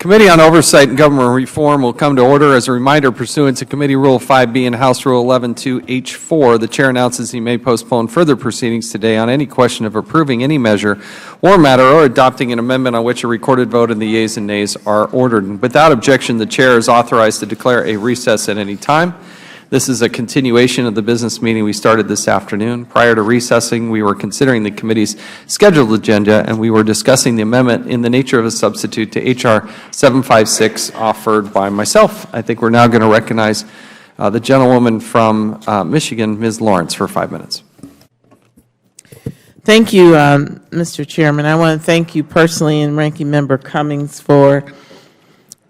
Committee on Oversight and Government Reform will come to order. As a reminder, pursuant to Committee Rule 5B and House Rule 11-2H4, the Chair announces he may postpone further proceedings today on any question of approving any measure or matter or adopting an amendment on which a recorded vote in the yeas and nays are ordered. Without objection, the Chair is authorized to declare a recess at any time. This is a continuation of the business meeting we started this afternoon. Prior to recessing, we were considering the committee's scheduled agenda, and we were discussing the amendment in the nature of a substitute to H.R. 756 offered by myself. I think we're now going to recognize the gentlewoman from Michigan, Ms. Lawrence, for 5 minutes. Thank you, Mr. Chairman. I want to thank you personally and Ranking Member Cummings for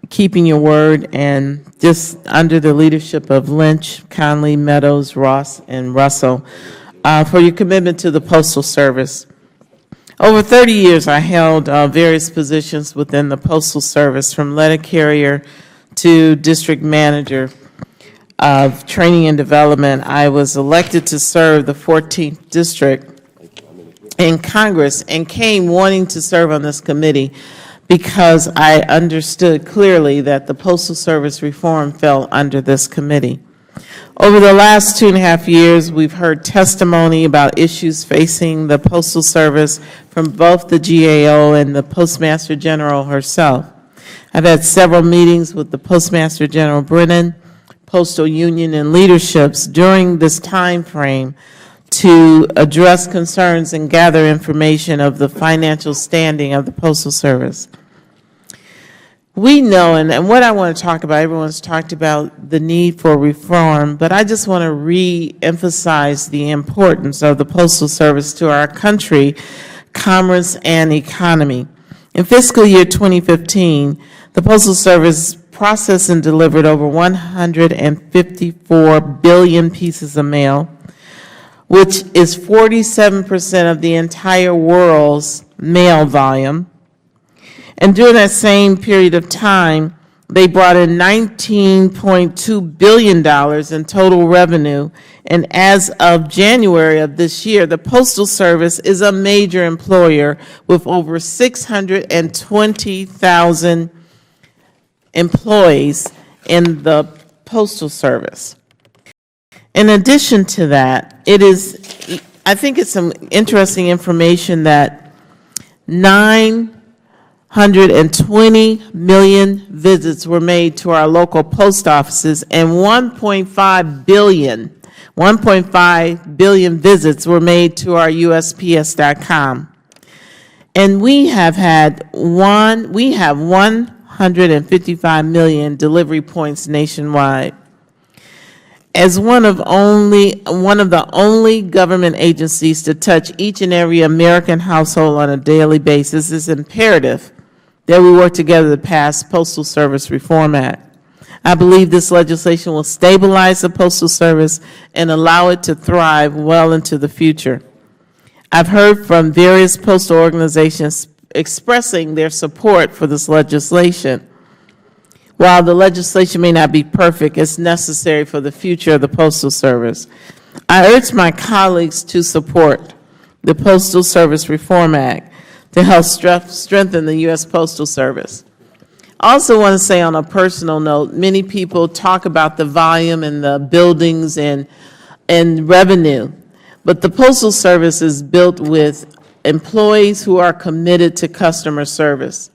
keeping your word, and just under the leadership of Lynch, Conley, Meadows, Ross, and Russell, for your commitment to the Postal Service. Over 30 years, I held various positions within the Postal Service, from letter carrier to district manager of training and development. I was elected to serve the 14th District in Congress and came wanting to serve on this committee because I understood clearly that the Postal Service reform fell under this committee. Over the last 2.5 years, we've heard testimony about issues facing the Postal Service from both the GAO and the Postmaster General herself. I've had several meetings with the Postmaster General Brennan, Postal Union, and leaderships during this time frame to address concerns and gather information of the financial standing of the Postal Service. We know, and what I want to talk about, everyone's talked about the need for reform, but I just want to re-emphasize the importance of the Postal Service to our country, commerce, and economy. In fiscal year 2015, the Postal Service processed and delivered over 154 billion pieces of mail, which is 47% of the entire world's mail volume. And during that same period of time, they brought in $19.2 billion in total revenue. And as of January of this year, the Postal Service is a major employer with over 620,000 employees in the Postal Service. In addition to that, I think it's some interesting information that 920 million visits were made to our local post offices, and 1.5 billion visits were made to our USPS.com. And we have 155 million delivery points nationwide. As one of the only government agencies to touch each and every American household on a daily basis, it's imperative that we work together to pass Postal Service Reform Act. I believe this legislation will stabilize the Postal Service and allow it to thrive well into the future. I've heard from various postal organizations expressing their support for this legislation. While the legislation may not be perfect, it's necessary for the future of the Postal Service. I urge my colleagues to support the Postal Service Reform Act to help strengthen the U.S. Postal Service. I also want to say, on a personal note, many people talk about the volume and the buildings and revenue, but the Postal Service is built with employees who are committed to customer service.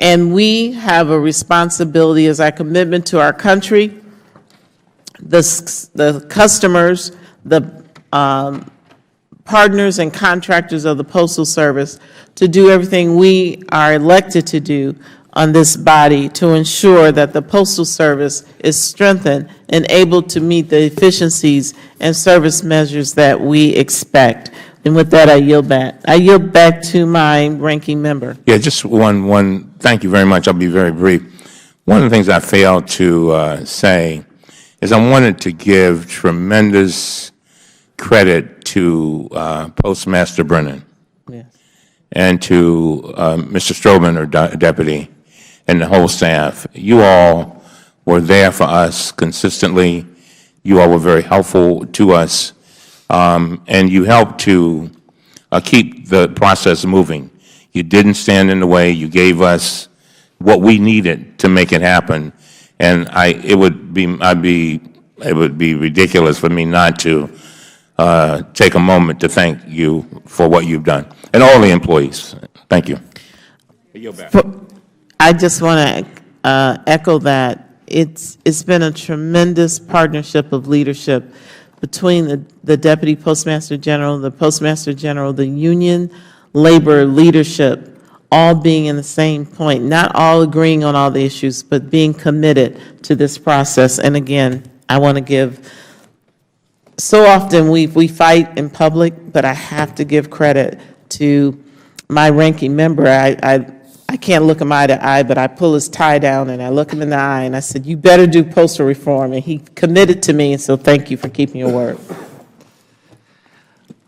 And we have a responsibility as our commitment to our country, the customers, the partners and contractors of the Postal Service, to do everything we are elected to do on this body to ensure that the Postal Service is strengthened and able to meet the efficiencies and service measures that we expect. And with that, I yield back. I yield back to my ranking member. Yeah, just one. Thank you very much. I'll be very brief. One of the things I failed to say is I wanted to give tremendous credit to Postmaster Brennan, yes, and to Mr. Strobin, our deputy, and the whole staff. You all were there for us consistently. You all were very helpful to us. And you helped to keep the process moving. You didn't stand in the way. You gave us what we needed to make it happen. And it would be ridiculous for me not to take a moment to thank you for what you've done, and all the employees. Thank you. I just want to echo that. It's been a tremendous partnership of leadership between the Deputy Postmaster General, the Postmaster General, the union, labor leadership, all being in the same point, not all agreeing on all the issues, but being committed to this process. And again, I want to give, so often we fight in public, but I have to give credit to my ranking member. I can't look him eye to eye, but I pull his tie down and I look him in the eye and I said, you better do postal reform. And he committed to me, and so thank you for keeping your word.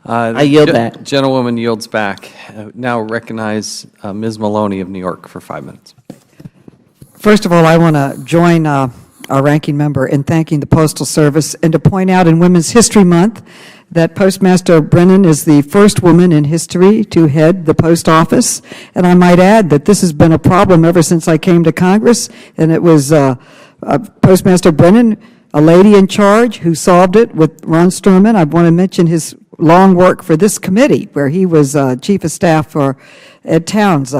I yield back. Gentlewoman yields back. Now recognize Ms. Maloney of New York for 5 minutes. First of all, I want to join our ranking member in thanking the Postal Service and to point out in Women's History Month that Postmaster Brennan is the first woman in history to head the post office. And I might add that this has been a problem ever since I came to Congress, and it was Postmaster Brennan, a lady in charge, who solved it with Ron Sturman. I want to mention his long work for this committee, where he was Chief of Staff for Ed Towns,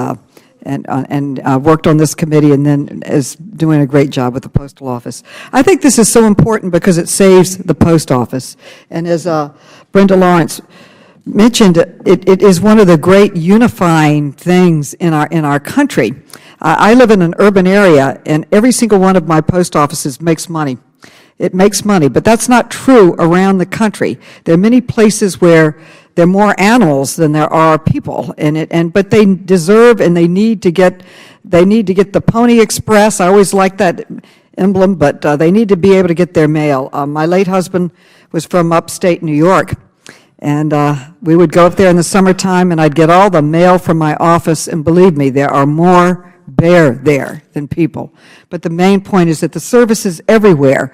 and worked on this committee and then is doing a great job with the Postal Office. I think this is so important because it saves the Post Office. And as Brenda Lawrence mentioned, it is one of the great unifying things in our country. I live in an urban area, and every single one of my post offices makes money. It makes money, but that's not true around the country. There are many places where there are more animals than there are people, but they deserve and they need to get the Pony Express. I always like that emblem, but they need to be able to get their mail. My late husband was from upstate New York, and we would go up there in the summertime, and I'd get all the mail from my office, and believe me, there are more bear there than people. But the main point is that the service is everywhere,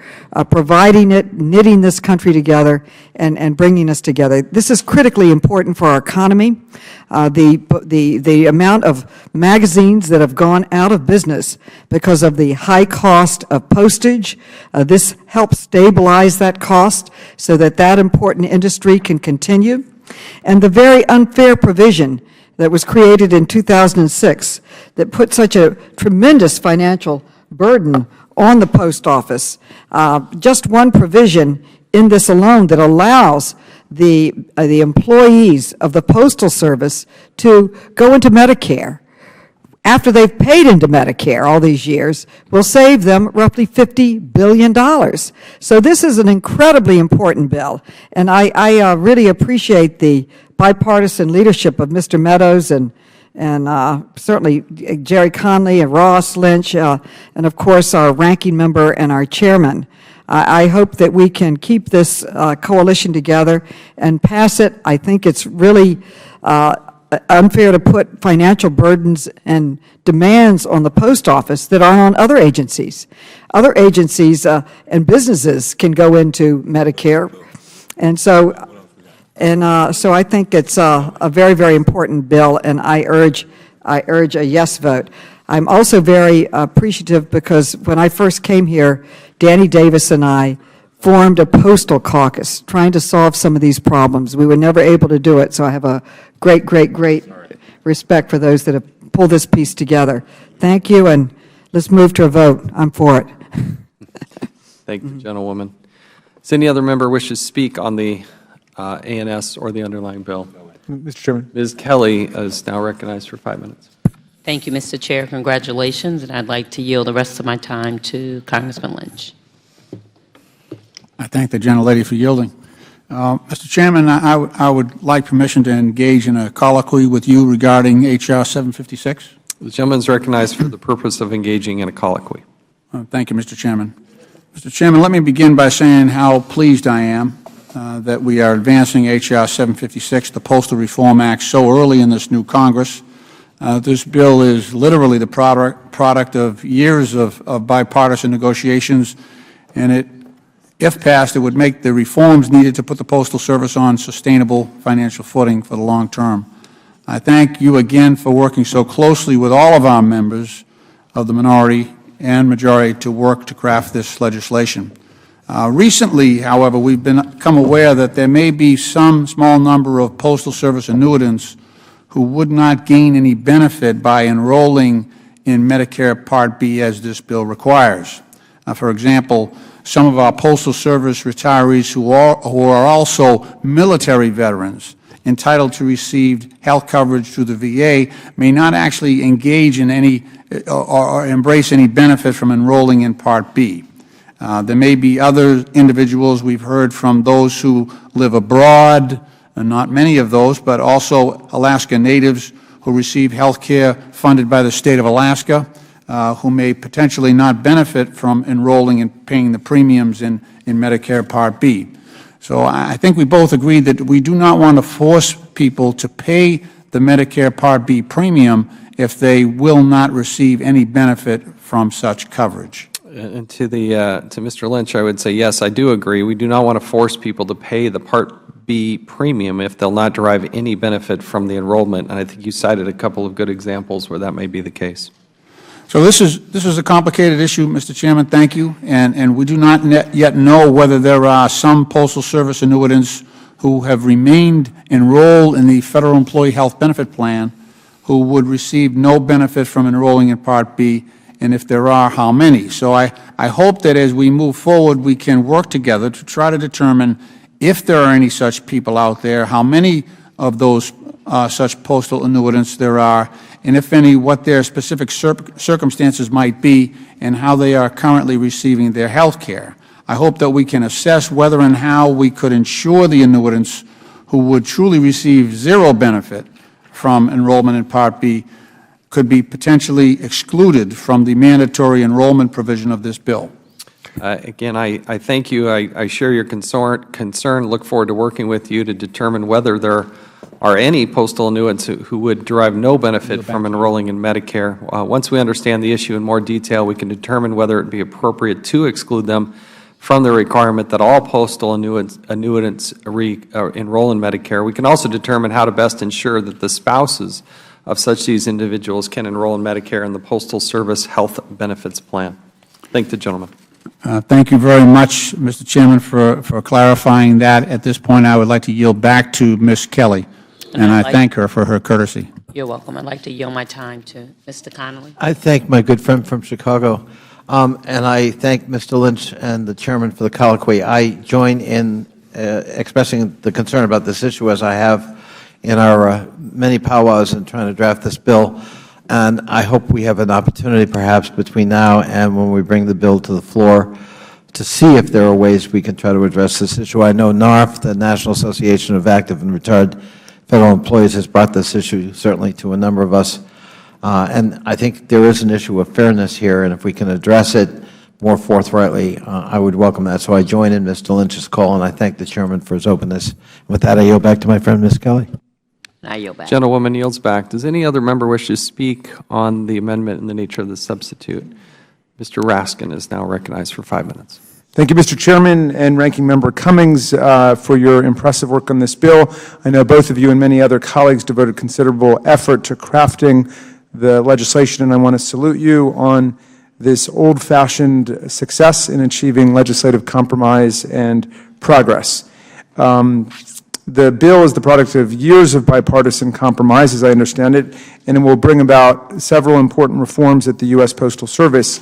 providing it, knitting this country together, and bringing us together. This is critically important for our economy. The amount of magazines that have gone out of business because of the high cost of postage, this helps stabilize that cost so that important industry can continue. And the very unfair provision that was created in 2006 that put such a tremendous financial burden on the post office. Just one provision in this alone that allows the employees of the Postal Service to go into Medicare after they've paid into Medicare all these years will save them roughly $50 billion. So this is an incredibly important bill, and I really appreciate the bipartisan leadership of Mr. Meadows and certainly Jerry Conley and Ross Lynch, and of course our ranking member and our chairman. I hope that we can keep this coalition together and pass it. I think it's really unfair to put financial burdens and demands on the post office that are on other agencies. Other agencies and businesses can go into Medicare, and so I think it's a very, very important bill, and I urge a yes vote. I'm also very appreciative because when I first came here, Danny Davis and I formed a postal caucus trying to solve some of these problems. We were never able to do it, so I have a great, great, great respect for those that have pulled this piece together. Thank you, and let's move to a vote. I'm for it. Thank you, gentlewoman. Does any other member wish to speak on the ANS or the underlying bill? Mr. Chairman. Ms. Kelly is now recognized for 5 minutes. Thank you, Mr. Chair. Congratulations, and I'd like to yield the rest of my time to Congressman Lynch. I thank the gentlelady for yielding. Mr. Chairman, I would like permission to engage in a colloquy with you regarding H.R. 756. The gentleman is recognized for the purpose of engaging in a colloquy. Thank you, Mr. Chairman. Mr. Chairman, let me begin by saying how pleased I am that we are advancing H.R. 756, the Postal Reform Act, so early in this new Congress. This bill is literally the product of years of bipartisan negotiations, and if passed, it would make the reforms needed to put the Postal Service on sustainable financial footing for the long term. I thank you again for working so closely with all of our members of the minority and majority to work to craft this legislation. Recently, however, we've become aware that there may be some small number of Postal Service annuitants who would not gain any benefit by enrolling in Medicare Part B as this bill requires. For example, some of our Postal Service retirees who are also military veterans entitled to receive health coverage through the VA may not actually engage in any or embrace any benefit from enrolling in Part B. There may be other individuals. We've heard from those who live abroad, and not many of those, but also Alaska Natives who receive health care funded by the State of Alaska, who may potentially not benefit from enrolling and paying the premiums in Medicare Part B. So I think we both agree that we do not want to force people to pay the Medicare Part B premium if they will not receive any benefit from such coverage. And to Mr. Lynch, I would say, yes, I do agree. We do not want to force people to pay the Part B premium if they'll not derive any benefit from the enrollment. And I think you cited a couple of good examples where that may be the case. So this is a complicated issue, Mr. Chairman. Thank you. And we do not yet know whether there are some Postal Service annuitants who have remained enrolled in the Federal Employee Health Benefit Plan who would receive no benefit from enrolling in Part B, and if there are, how many. So I hope that as we move forward, we can work together to try to determine if there are any such people out there, how many of those such postal annuitants there are, and if any, what their specific circumstances might be and how they are currently receiving their health care. I hope that we can assess whether and how we could ensure the annuitants who would truly receive zero benefit from enrollment in Part B could be potentially excluded from the mandatory enrollment provision of this bill. Again, I thank you. I share your concern. Look forward to working with you to determine whether there are any postal annuitants who would derive no benefit from enrolling in Medicare. Once we understand the issue in more detail, we can determine whether it would be appropriate to exclude them from the requirement that all postal annuitants enroll in Medicare. We can also determine how to best ensure that the spouses of such these individuals can enroll in Medicare and the Postal Service Health Benefits Plan. Thank the gentleman. Thank you very much, Mr. Chairman, for clarifying that. At this point, I would like to yield back to Ms. Kelly, and I thank her for her courtesy. You're welcome. I'd like to yield my time to Mr. Connolly. I thank my good friend from Chicago, and I thank Mr. Lynch and the Chairman for the colloquy. I join in expressing the concern about this issue, as I have in our many powwows in trying to draft this bill. And I hope we have an opportunity perhaps between now and when we bring the bill to the floor to see if there are ways we can try to address this issue. I know NARF, the National Association of Active and Retired Federal Employees, has brought this issue certainly to a number of us. And I think there is an issue of fairness here, and if we can address it more forthrightly, I would welcome that. So I join in Mr. Lynch's call, and I thank the Chairman for his openness. With that, I yield back to my friend, Ms. Kelly. I yield back. Gentlewoman yields back. Does any other member wish to speak on the amendment in the nature of the substitute? Mr. Raskin is now recognized for 5 minutes. Thank you, Mr. Chairman and Ranking Member Cummings, for your impressive work on this bill. I know both of you and many other colleagues devoted considerable effort to crafting the legislation, and I want to salute you on this old-fashioned success in achieving legislative compromise and progress. The bill is the product of years of bipartisan compromise, as I understand it, and it will bring about several important reforms at the U.S. Postal Service.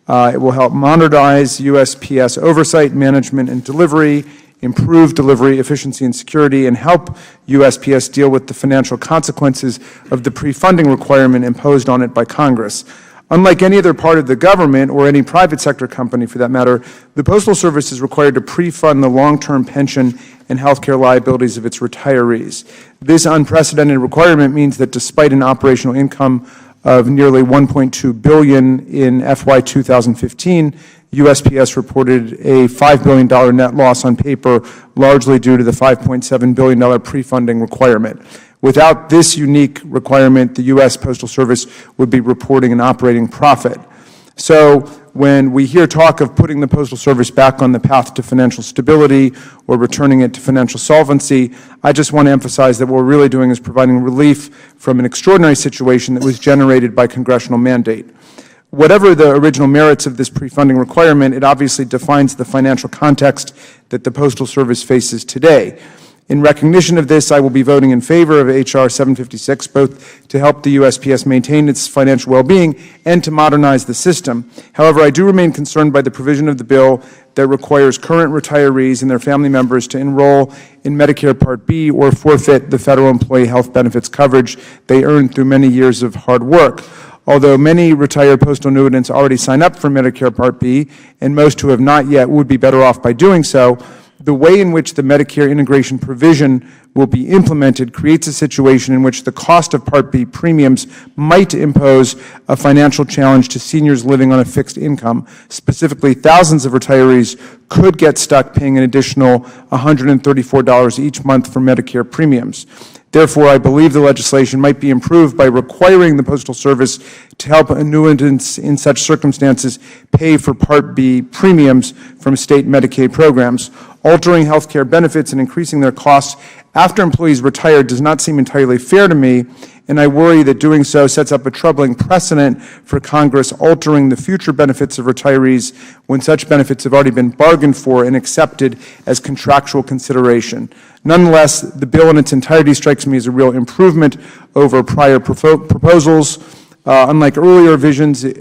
It will help modernize USPS oversight, management, and delivery, improve delivery efficiency and security, and help USPS deal with the financial consequences of the pre-funding requirement imposed on it by Congress. Unlike any other part of the government, or any private sector company for that matter, the Postal Service is required to pre-fund the long-term pension and health care liabilities of its retirees. This unprecedented requirement means that despite an operational income of nearly $1.2 billion in FY 2015, USPS reported a $5 billion net loss on paper, largely due to the $5.7 billion pre-funding requirement. Without this unique requirement, the U.S. Postal Service would be reporting an operating profit. So when we hear talk of putting the Postal Service back on the path to financial stability or returning it to financial solvency, I just want to emphasize that what we're really doing is providing relief from an extraordinary situation that was generated by congressional mandate. Whatever the original merits of this pre-funding requirement, it obviously defines the financial context that the Postal Service faces today. In recognition of this, I will be voting in favor of H.R. 756, both to help the USPS maintain its financial well-being and to modernize the system. However, I do remain concerned by the provision of the bill that requires current retirees and their family members to enroll in Medicare Part B or forfeit the federal employee health benefits coverage they earned through many years of hard work. Although many retired postal annuitants already sign up for Medicare Part B, and most who have not yet would be better off by doing so, the way in which the Medicare integration provision will be implemented creates a situation in which the cost of Part B premiums might impose a financial challenge to seniors living on a fixed income. Specifically, thousands of retirees could get stuck paying an additional $134 each month for Medicare premiums. Therefore, I believe the legislation might be improved by requiring the Postal Service to help annuitants in such circumstances pay for Part B premiums from state Medicaid programs. Altering health care benefits and increasing their costs after employees retire does not seem entirely fair to me, and I worry that doing so sets up a troubling precedent for Congress altering the future benefits of retirees when such benefits have already been bargained for and accepted as contractual consideration. Nonetheless, the bill in its entirety strikes me as a real improvement over prior proposals. Unlike earlier visions, it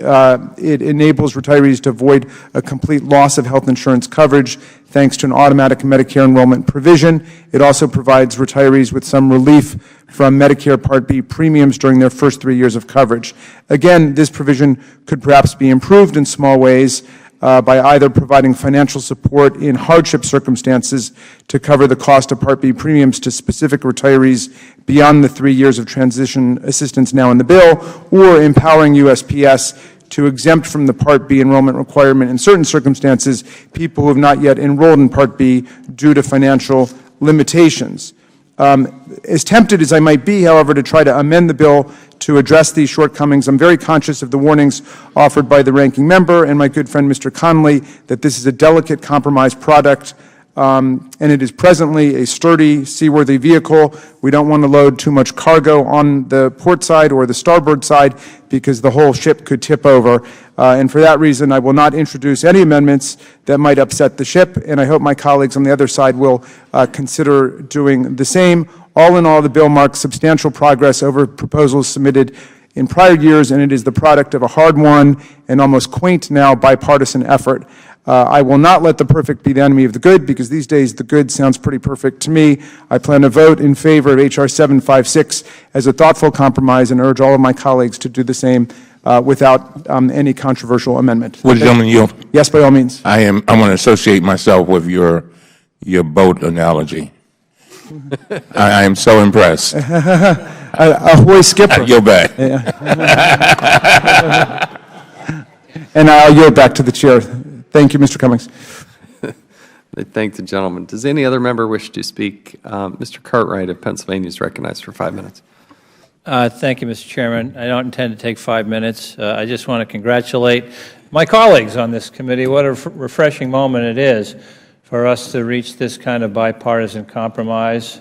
enables retirees to avoid a complete loss of health insurance coverage thanks to an automatic Medicare enrollment provision. It also provides retirees with some relief from Medicare Part B premiums during their first 3 years of coverage. Again, this provision could perhaps be improved in small ways by either providing financial support in hardship circumstances to cover the cost of Part B premiums to specific retirees beyond the 3 years of transition assistance now in the bill, or empowering USPS to exempt from the Part B enrollment requirement in certain circumstances people who have not yet enrolled in Part B due to financial limitations. As tempted as I might be, however, to try to amend the bill to address these shortcomings, I'm very conscious of the warnings offered by the ranking member and my good friend Mr. Connolly that this is a delicate compromise product, and it is presently a sturdy, seaworthy vehicle. We don't want to load too much cargo on the port side or the starboard side because the whole ship could tip over. And for that reason, I will not introduce any amendments that might upset the ship, and I hope my colleagues on the other side will consider doing the same. All in all, the bill marks substantial progress over proposals submitted in prior years, and it is the product of a hard-won and almost quaint now bipartisan effort. I will not let the perfect be the enemy of the good, because these days the good sounds pretty perfect to me. I plan to vote in favor of H.R. 756 as a thoughtful compromise and urge all of my colleagues to do the same without any controversial amendment. Would the gentleman yield? Yes, by all means. I want to associate myself with your boat analogy. I am so impressed. Ahoy, skipper. You're back. And I'll yield back to the chair. Thank you, Mr. Cummings. I thank the gentleman. Does any other member wish to speak? Mr. Cartwright of Pennsylvania is recognized for 5 minutes. Thank you, Mr. Chairman. I don't intend to take 5 minutes. I just want to congratulate my colleagues on this committee. What a refreshing moment it is for us to reach this kind of bipartisan compromise.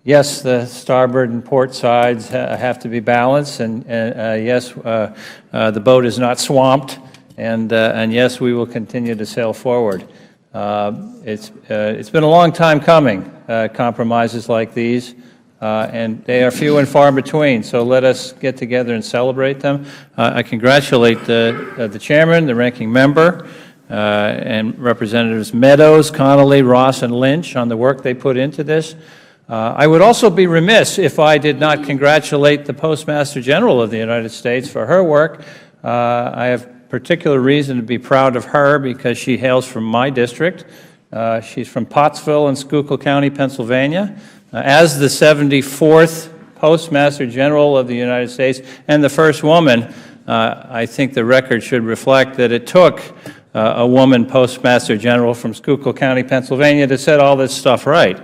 Yes, the starboard and port sides have to be balanced, and yes, the boat is not swamped, and yes, we will continue to sail forward. It's been a long time coming, compromises like these, and they are few and far between, so let us get together and celebrate them. I congratulate the chairman, the ranking member, and Representatives Meadows, Connolly, Ross, and Lynch on the work they put into this. I would also be remiss if I did not congratulate the Postmaster General of the United States for her work. I have particular reason to be proud of her because she hails from my district. She's from Pottsville in Schuylkill County, Pennsylvania. As the 74th Postmaster General of the United States and the first woman, I think the record should reflect that it took a woman Postmaster General from Schuylkill County, Pennsylvania to set all this stuff right.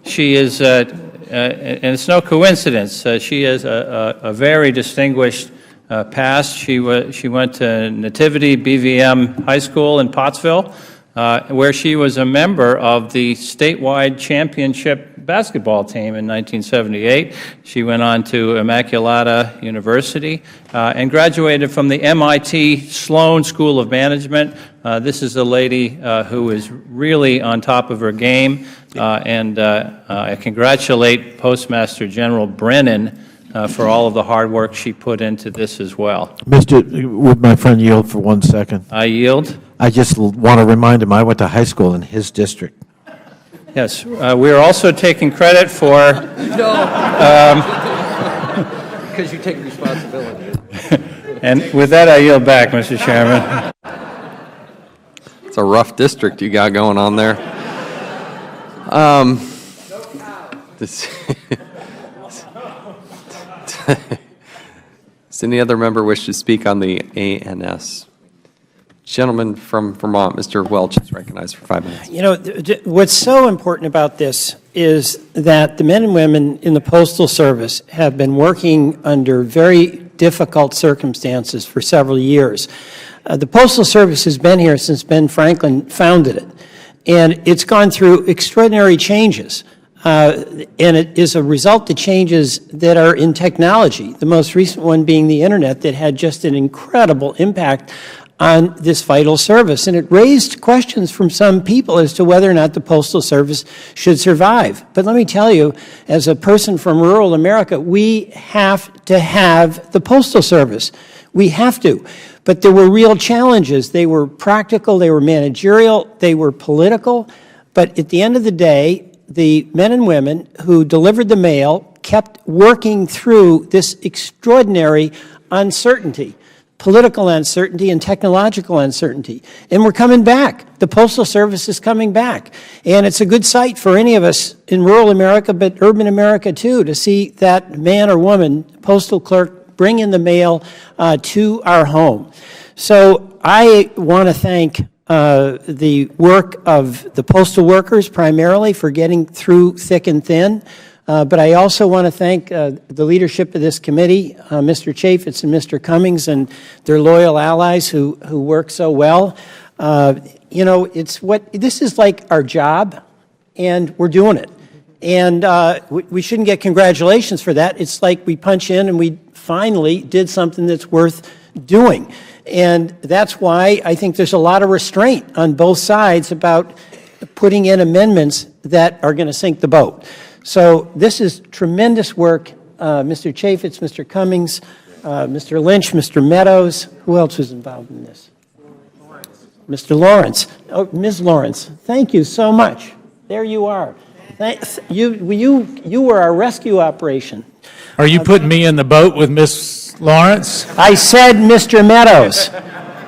She is, and it's no coincidence, she has a very distinguished past. She went to Nativity BVM High School in Pottsville, where she was a member of the statewide championship basketball team in 1978. She went on to Immaculata University and graduated from the MIT Sloan School of Management. This is a lady who is really on top of her game, and I congratulate Postmaster General Brennan for all of the hard work she put into this as well. Would my friend yield for 1 second? I yield. I just want to remind him I went to high school in his district. Yes, we are also taking credit for... Because you take responsibility. And with that, I yield back, Mr. Chairman. It's a rough district you got going on there. Does any other member wish to speak on the ANS? Gentleman from Vermont, Mr. Welch, is recognized for 5 minutes. You know, what's so important about this is that the men and women in the Postal Service have been working under very difficult circumstances for several years. The Postal Service has been here since Ben Franklin founded it, and it's gone through extraordinary changes. And it is a result of changes that are in technology, the most recent one being the Internet, that had just an incredible impact on this vital service. And it raised questions from some people as to whether or not the Postal Service should survive. But let me tell you, as a person from rural America, we have to have the Postal Service. We have to. But there were real challenges. They were practical, they were managerial, they were political. But at the end of the day, the men and women who delivered the mail kept working through this extraordinary uncertainty, political uncertainty and technological uncertainty. And we're coming back. The Postal Service is coming back. And it's a good sight for any of us in rural America, but urban America too, to see that man or woman, postal clerk, bring in the mail to our home. So I want to thank the work of the postal workers primarily for getting through thick and thin. But I also want to thank the leadership of this committee, Mr. Chaffetz and Mr. Cummings, and their loyal allies who work so well. You know, this is like our job, and we're doing it. And we shouldn't get congratulations for that. It's like we punch in and we finally did something that's worth doing. And that's why I think there's a lot of restraint on both sides about putting in amendments that are going to sink the boat. So this is tremendous work. Mr. Chaffetz, Mr. Cummings, Mr. Lynch, Mr. Meadows. Who else was involved in this? Mr. Lawrence. Oh, Ms. Lawrence. Thank you so much. There you are. You were our rescue operation. Are you putting me in the boat with Miss Lawrence? I said Mr. Meadows.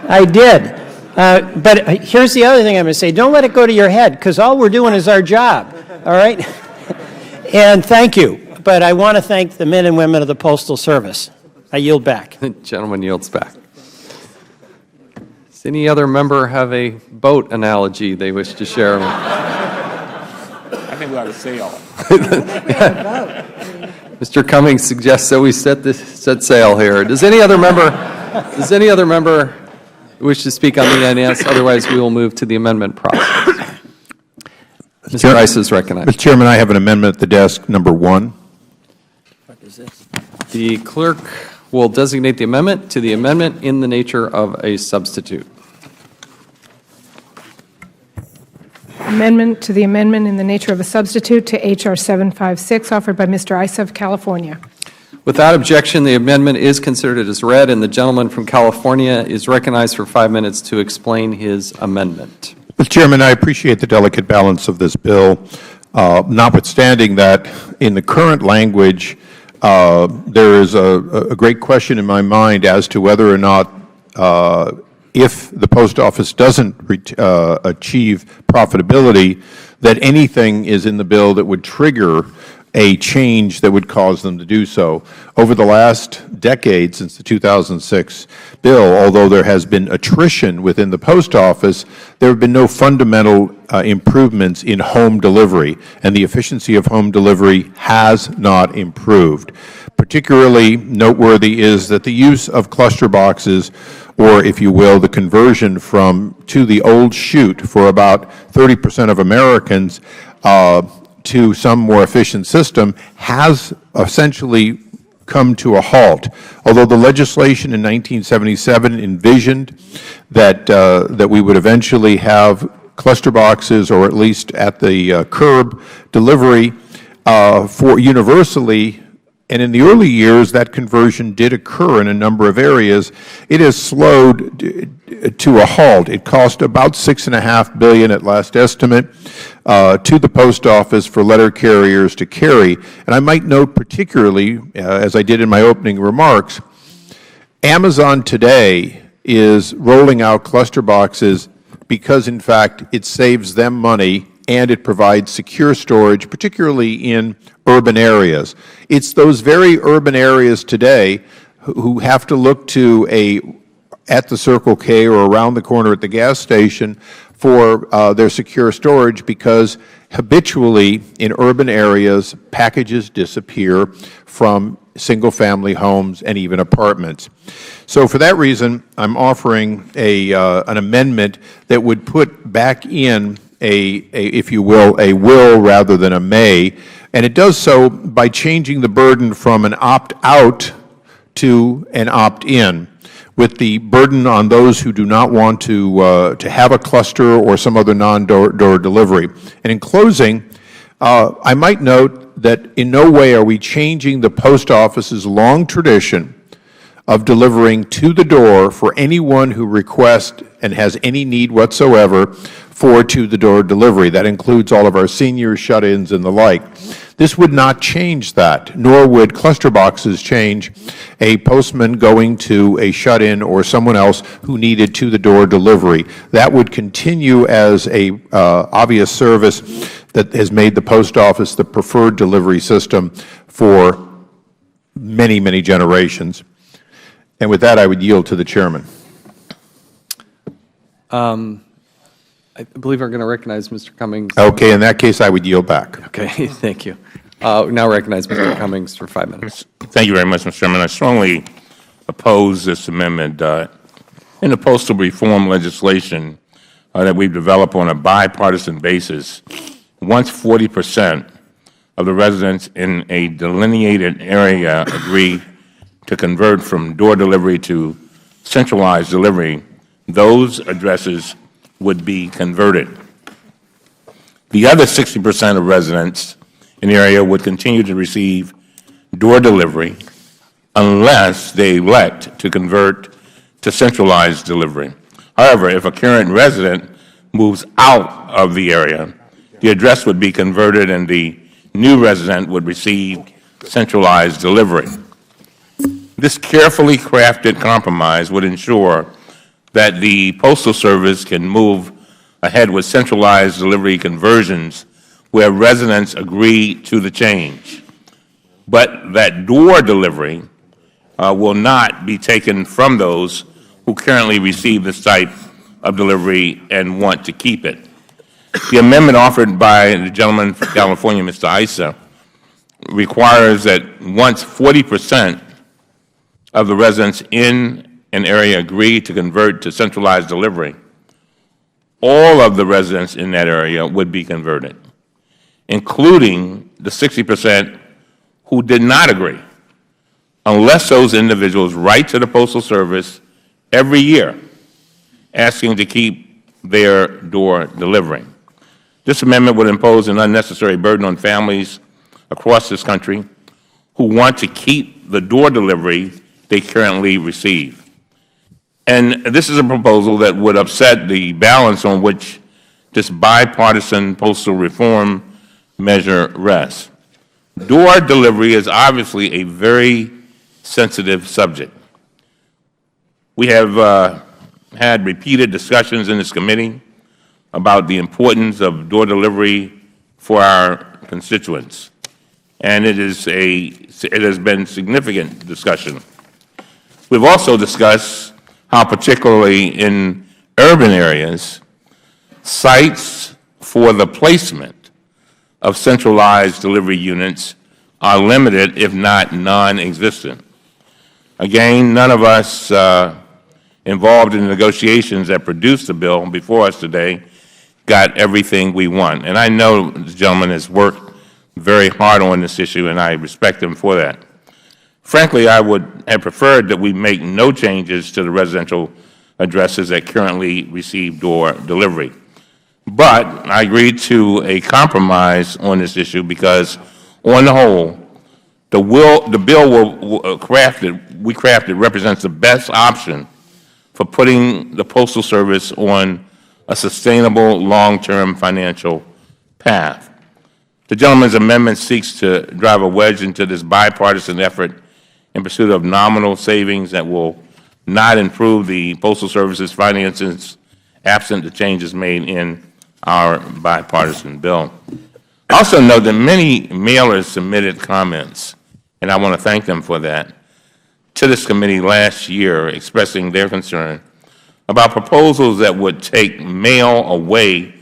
I did. But here's the other thing I'm going to say. Don't let it go to your head, because all we're doing is our job. All right? And thank you. But I want to thank the men and women of the Postal Service. I yield back. The gentleman yields back. Does any other member have a boat analogy they wish to share? I think we ought to sail. Mr. Cummings suggests that we set sail here. Does any other member wish to speak on the ANS? Otherwise, we will move to the amendment process. Mr. Rice is recognized. Mr. Chairman, I have an amendment at the desk, number 1. What is this? The clerk will designate the amendment to the amendment in the nature of a substitute. Amendment to the amendment in the nature of a substitute to H.R. 756, offered by Mr. Issa of California. Without objection, the amendment is considered as read, and the gentleman from California is recognized for 5 minutes to explain his amendment. Mr. Chairman, I appreciate the delicate balance of this bill, notwithstanding that in the current language, there is a great question in my mind as to whether or not if the post office doesn't achieve profitability, that anything is in the bill that would trigger a change that would cause them to do so. Over the last decade, since the 2006 bill, although there has been attrition within the post office, there have been no fundamental improvements in home delivery, and the efficiency of home delivery has not improved. Particularly noteworthy is that the use of cluster boxes, or if you will, the conversion to the old chute for about 30% of Americans to some more efficient system has essentially come to a halt. Although the legislation in 1977 envisioned that, that we would eventually have cluster boxes, or at least at the curb delivery for universally, and in the early years that conversion did occur in a number of areas, it has slowed to a halt. It cost about $6.5 billion at last estimate to the post office for letter carriers to carry. And I might note particularly, as I did in my opening remarks, Amazon today is rolling out cluster boxes because, in fact, it saves them money and it provides secure storage, particularly in urban areas. It's those very urban areas today who have to look to at the Circle K or around the corner at the gas station for their secure storage, because habitually in urban areas packages disappear from single-family homes and even apartments. So for that reason, I'm offering an amendment that would put back in if you will, a will rather than a may, and it does so by changing the burden from an opt-out to an opt-in, with the burden on those who do not want to have a cluster or some other non-door delivery. And in closing, I might note that in no way are we changing the post office's long tradition of delivering to the door for anyone who requests and has any need whatsoever for to-the-door delivery. That includes all of our seniors, shut-ins, and the like. This would not change that, nor would cluster boxes change a postman going to a shut-in or someone else who needed to-the-door delivery. That would continue as a obvious service that has made the post office the preferred delivery system for many, many generations. And with that, I would yield to the Chairman. I believe we're going to recognize Mr. Cummings. Okay, in that case, I would yield back. Okay, thank you. Now recognize Mr. Cummings for 5 minutes. Thank you very much, Mr. Chairman. I strongly oppose this amendment. In the postal reform legislation that we've developed on a bipartisan basis, once 40% of the residents in a delineated area agree to convert from door delivery to centralized delivery, those addresses would be converted. The other 60% of residents in the area would continue to receive door delivery unless they elect to convert to centralized delivery. However, if a current resident moves out of the area, the address would be converted and the new resident would receive centralized delivery. This carefully crafted compromise would ensure that the Postal Service can move ahead with centralized delivery conversions where residents agree to the change, but that door delivery will not be taken from those who currently receive this type of delivery and want to keep it. The amendment offered by the gentleman from California, Mr. Issa, requires that once 40% of the residents in an area agree to convert to centralized delivery, all of the residents in that area would be converted, including the 60% who did not agree, unless those individuals write to the Postal Service every year asking to keep their door delivery. This amendment would impose an unnecessary burden on families across this country who want to keep the door delivery they currently receive. And this is a proposal that would upset the balance on which this bipartisan postal reform measure rests. Door delivery is obviously a very sensitive subject. We have had repeated discussions in this committee about the importance of door delivery for our constituents, and it has been significant discussion. We've also discussed how, particularly in urban areas, sites for the placement of centralized delivery units are limited, if not non-existent. Again, none of us involved in the negotiations that produced the bill before us today got everything we want. And I know this gentleman has worked very hard on this issue, and I respect them for that. Frankly, I would have preferred that we make no changes to the residential addresses that currently receive door delivery. But I agreed to a compromise on this issue because, on the whole, the bill we crafted represents the best option for putting the Postal Service on a sustainable, long-term financial path. The gentleman's amendment seeks to drive a wedge into this bipartisan effort in pursuit of nominal savings that will not improve the Postal Service's finances absent the changes made in our bipartisan bill. Also note that many mailers submitted comments, and I want to thank them for that, to this committee last year expressing their concern about proposals that would take mail away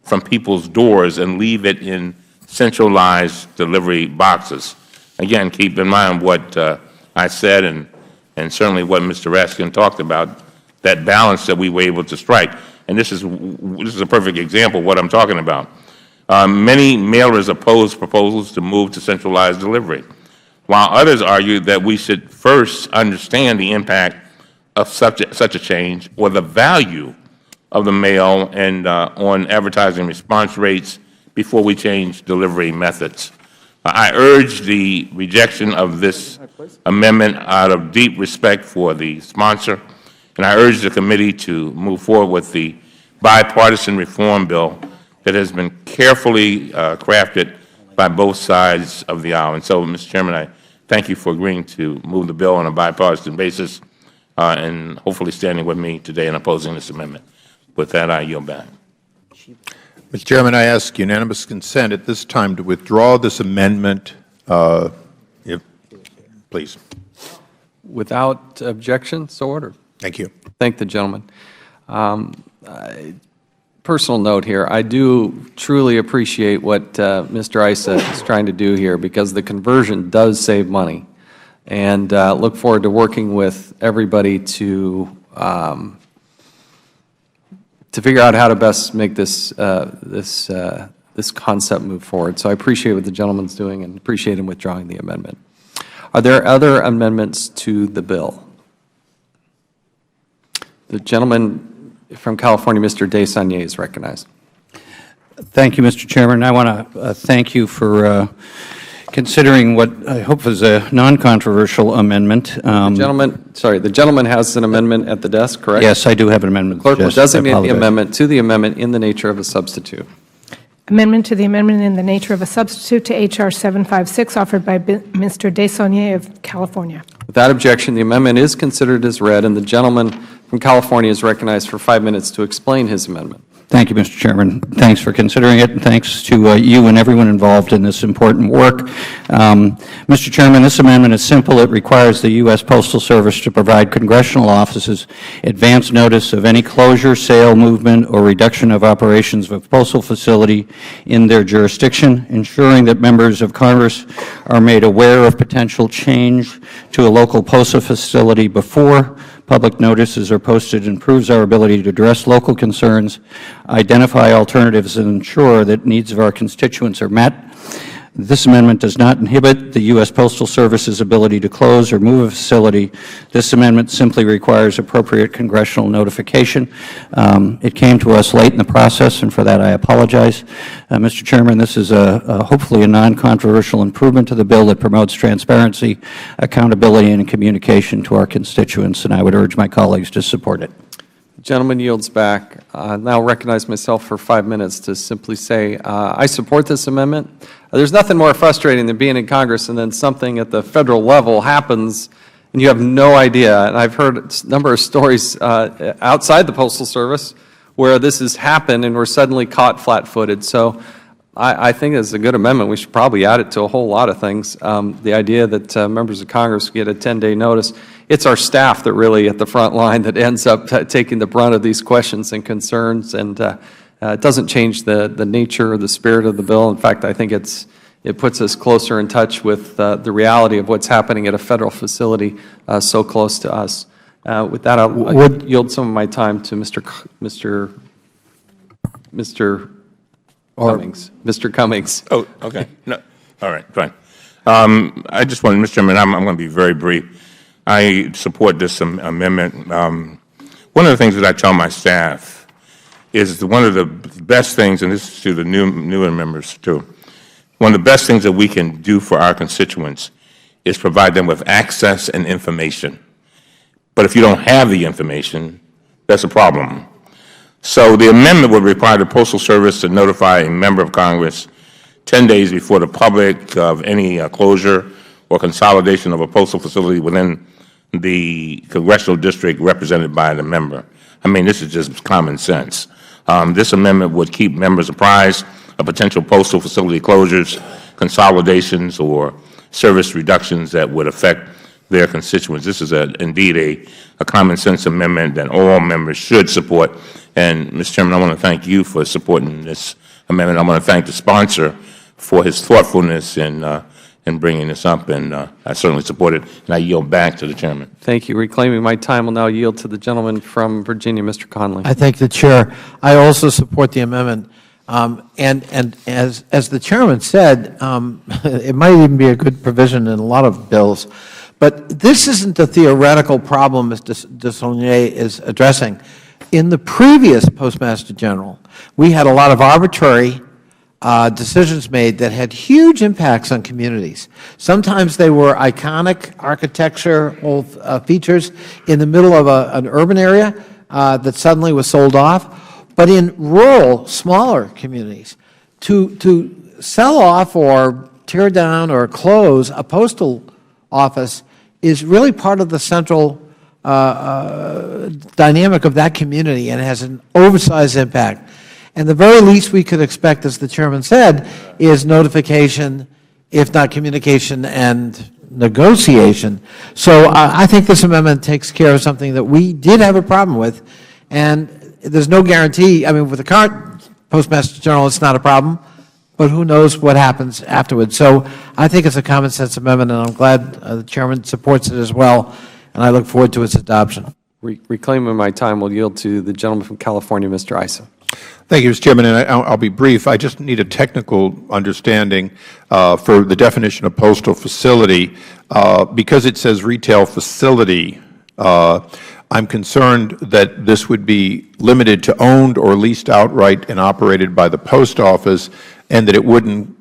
from people's doors and leave it in centralized delivery boxes. Again, keep in mind what I said and certainly what Mr. Raskin talked about, that balance that we were able to strike. And this is a perfect example of what I'm talking about. Many mailers oppose proposals to move to centralized delivery, while others argue that we should first understand the impact of such a change or the value of the mail and on advertising response rates before we change delivery methods. I urge the rejection of this amendment out of deep respect for the sponsor, and I urge the committee to move forward with the bipartisan reform bill that has been carefully crafted by both sides of the aisle. And so, Mr. Chairman, I thank you for agreeing to move the bill on a bipartisan basis and hopefully standing with me today in opposing this amendment. With that, I yield back. Mr. Chairman, I ask unanimous consent at this time to withdraw this amendment, please. Without objection, so ordered. Thank you. Thank the gentleman. Personal note here, I do truly appreciate what Mr. Issa is trying to do here because the conversion does save money. And look forward to working with everybody to figure out how to best make this concept move forward. So I appreciate what the gentleman's doing and appreciate him withdrawing the amendment. Are there other amendments to the bill? The gentleman from California, Mr. Desaulniers, is recognized. Thank you, Mr. Chairman. I want to thank you for considering what I hope is a non-controversial amendment. The gentleman has an amendment at the desk, correct? Yes, I do have an amendment. Clerk will designate the amendment to the amendment in the nature of a substitute. Amendment to the amendment in the nature of a substitute to H.R. 756, offered by Mr. Desaulniers of California. Without objection, the amendment is considered as read, and the gentleman from California is recognized for 5 minutes to explain his amendment. Thank you, Mr. Chairman. Thanks for considering it, and thanks to you and everyone involved in this important work. Mr. Chairman, this amendment is simple. It requires the U.S. Postal Service to provide congressional offices advance notice of any closure, sale, movement, or reduction of operations of a postal facility in their jurisdiction, ensuring that members of Congress are made aware of potential change to a local postal facility before public notices are posted, improves our ability to address local concerns, identify alternatives, and ensure that needs of our constituents are met. This amendment does not inhibit the U.S. Postal Service's ability to close or move a facility. This amendment simply requires appropriate congressional notification. It came to us late in the process, and for that I apologize. Mr. Chairman, this is hopefully a non-controversial improvement to the bill that promotes transparency, accountability, and communication to our constituents, and I would urge my colleagues to support it. The gentleman yields back. Now recognize myself for 5 minutes to simply say I support this amendment. There's nothing more frustrating than being in Congress and then something at the federal level happens and you have no idea. And I've heard a number of stories outside the Postal Service where this has happened and we're suddenly caught flat-footed. So I think it's a good amendment. We should probably add it to a whole lot of things. The idea that members of Congress get a 10-day notice. It's our staff that really at the front line that ends up taking the brunt of these questions and concerns, and it doesn't change the nature or the spirit of the bill. In fact, I think it puts us closer in touch with the reality of what's happening at a federal facility so close to us. With that, I'll yield some of my time to Mr. Cummings. Mr. Cummings. Oh, okay. No, All right, fine. I just want, Mr. Chairman, I'm going to be very brief. I support this amendment. One of the things that I tell my staff is one of the best things, and this is to the newer members too, one of the best things that we can do for our constituents is provide them with access and information. But if you don't have the information, that's a problem. So the amendment would require the Postal Service to notify a member of Congress 10 days before the public of any closure or consolidation of a postal facility within the congressional district represented by the member. I mean, this is just common sense. This amendment would keep members apprised of potential postal facility closures, consolidations, or service reductions that would affect their constituents. This is indeed a common sense amendment that all members should support. And, Mr. Chairman, I want to thank you for supporting this amendment. I want to thank the sponsor for his thoughtfulness in bringing this up, and I certainly support it. And I yield back to the Chairman. Thank you. Reclaiming my time will now yield to the gentleman from Virginia, Mr. Conley. I thank the Chair. I also support the amendment. And as the Chairman said, it might even be a good provision in a lot of bills. But this isn't a theoretical problem Mr. Desaulniers is addressing. In the previous Postmaster General, we had a lot of arbitrary decisions made that had huge impacts on communities. Sometimes they were iconic architectural features in the middle of an urban area that suddenly was sold off. But in rural, smaller communities, to sell off or tear down or close a postal office is really part of the central dynamic of that community and has an oversized impact. And the very least we could expect, as the Chairman said, is notification, if not communication and negotiation. So I think this amendment takes care of something that we did have a problem with, and there's no guarantee. I mean, with the current Postmaster General, it's not a problem, but who knows what happens afterwards. So I think it's a common sense amendment, and I'm glad the Chairman supports it as well, and I look forward to its adoption. Reclaiming my time will yield to the gentleman from California, Mr. Issa. Thank you, Mr. Chairman, and I'll be brief. I just need a technical understanding for the definition of postal facility. Because it says retail facility, I'm concerned that this would be limited to owned or leased outright and operated by the post office, and that it wouldn't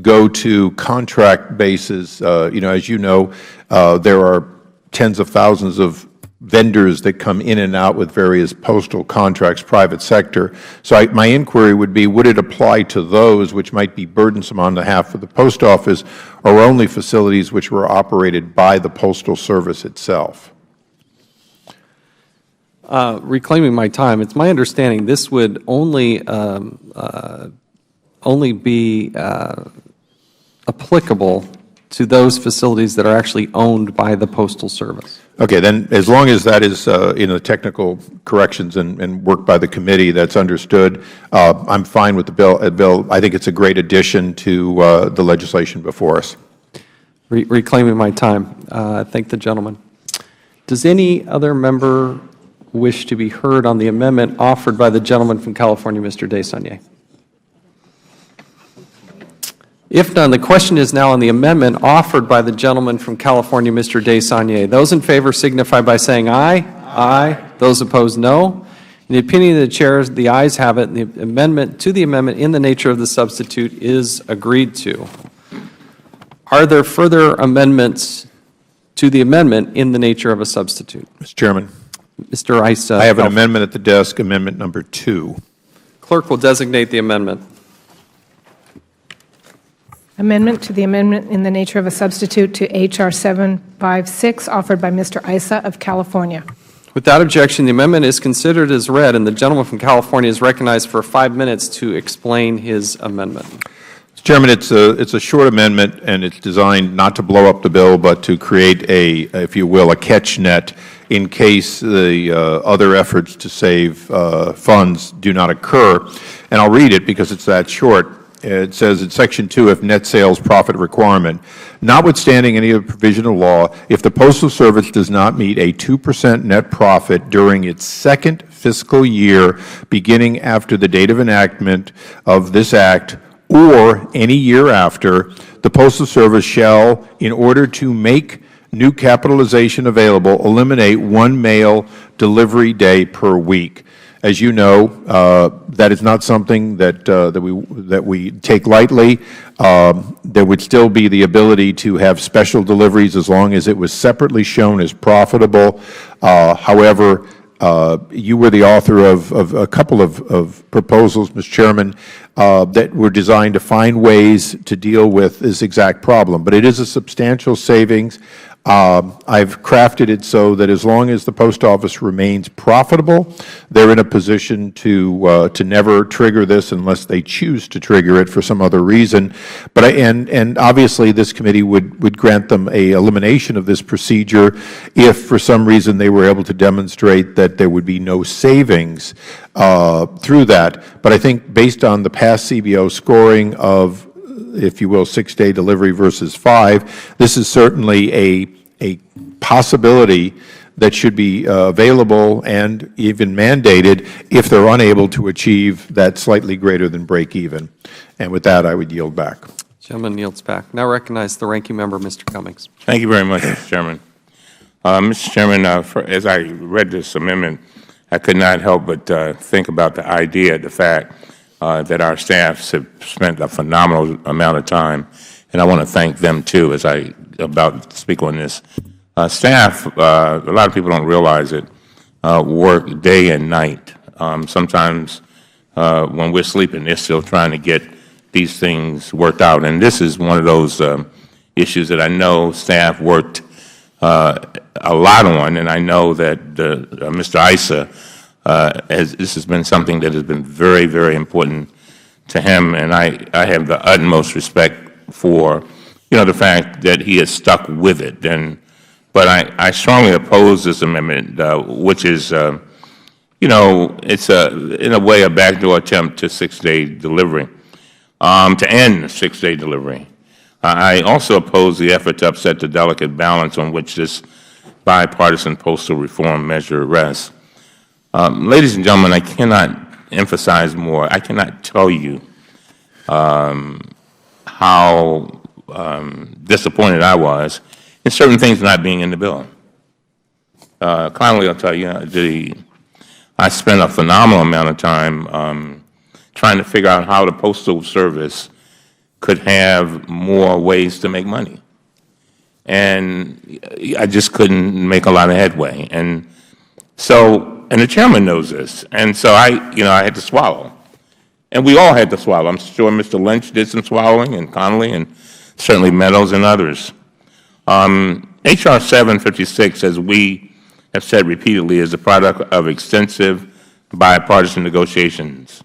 go to contract bases. As you know, there are tens of thousands of vendors that come in and out with various postal contracts, private sector. So my inquiry would be, would it apply to those which might be burdensome on behalf of the post office, or only facilities which were operated by the Postal Service itself? Reclaiming my time, it's my understanding this would only be applicable to those facilities that are actually owned by the Postal Service. Okay, then as long as that is in the technical corrections and work by the committee, that's understood. I'm fine with the bill. I think it's a great addition to the legislation before us. Reclaiming my time. I thank the gentleman. Does any other member wish to be heard on the amendment offered by the gentleman from California, Mr. Desaulniers? If none, the question is now on the amendment offered by the gentleman from California, Mr. Desaulniers. Those in favor signify by saying aye. Aye. Those opposed, no. In the opinion of the Chair, the ayes have it. The amendment to the amendment in the nature of the substitute is agreed to. Are there further amendments to the amendment in the nature of a substitute? Mr. Chairman. Mr. Issa. I have an amendment at the desk, amendment number 2. Clerk will designate the amendment. Amendment to the amendment in the nature of a substitute to H.R. 756, offered by Mr. Issa of California. Without objection, the amendment is considered as read, and the gentleman from California is recognized for 5 minutes to explain his amendment. Mr. Chairman, it's a short amendment, and it's designed not to blow up the bill, but to create if you will, a catch net in case the other efforts to save funds do not occur. And I'll read it because it's that short. It says in Section 2, if net sales profit requirement, notwithstanding any of the provision of law, if the Postal Service does not meet a 2% net profit during its second fiscal year beginning after the date of enactment of this Act, or any year after, the Postal Service shall, in order to make new capitalization available, eliminate one mail delivery day per week. As you know, that is not something that we take lightly. There would still be the ability to have special deliveries as long as it was separately shown as profitable. However, you were the author of a couple of proposals, Mr. Chairman, that were designed to find ways to deal with this exact problem. But it is a substantial savings. I've crafted it so that as long as the Post Office remains profitable, they're in a position to never trigger this unless they choose to trigger it for some other reason. But and obviously this committee would grant them a elimination of this procedure if for some reason they were able to demonstrate that there would be no savings through that. But I think based on the past CBO scoring of, if you will, 6-day delivery versus 5, this is certainly a possibility that should be available and even mandated if they're unable to achieve that slightly greater than break even. And with that, I would yield back. Gentleman yields back. Now recognize the ranking member, Mr. Cummings. Thank you very much, Mr. Chairman. Mr. Chairman, as I read this amendment, I could not help but think about the idea, the fact that our staffs have spent a phenomenal amount of time, and I want to thank them too as I about to speak on this. Staff, a lot of people don't realize it, work day and night. Sometimes when we're sleeping, they're still trying to get these things worked out. And this is one of those issues that I know staff worked a lot on, and I know that Mr. Issa, this has been something that has been very, very important to him, and I have the utmost respect for, the fact that he has stuck with it. But I strongly oppose this amendment, which is, it's in a way a backdoor attempt to 6-day delivery, to end 6-day delivery. I also oppose the effort to upset the delicate balance on which this bipartisan postal reform measure rests. Ladies and gentlemen, I cannot emphasize more. I cannot tell you how disappointed I was in certain things not being in the bill. Connolly, I'll tell you, I spent a phenomenal amount of time trying to figure out how the Postal Service could have more ways to make money. And I just couldn't make a lot of headway. And the chairman knows this. And so I had to swallow. And we all had to swallow. I'm sure Mr. Lynch did some swallowing, and Connolly, and certainly Meadows and others. H.R. 756, as we have said repeatedly, is the product of extensive bipartisan negotiations.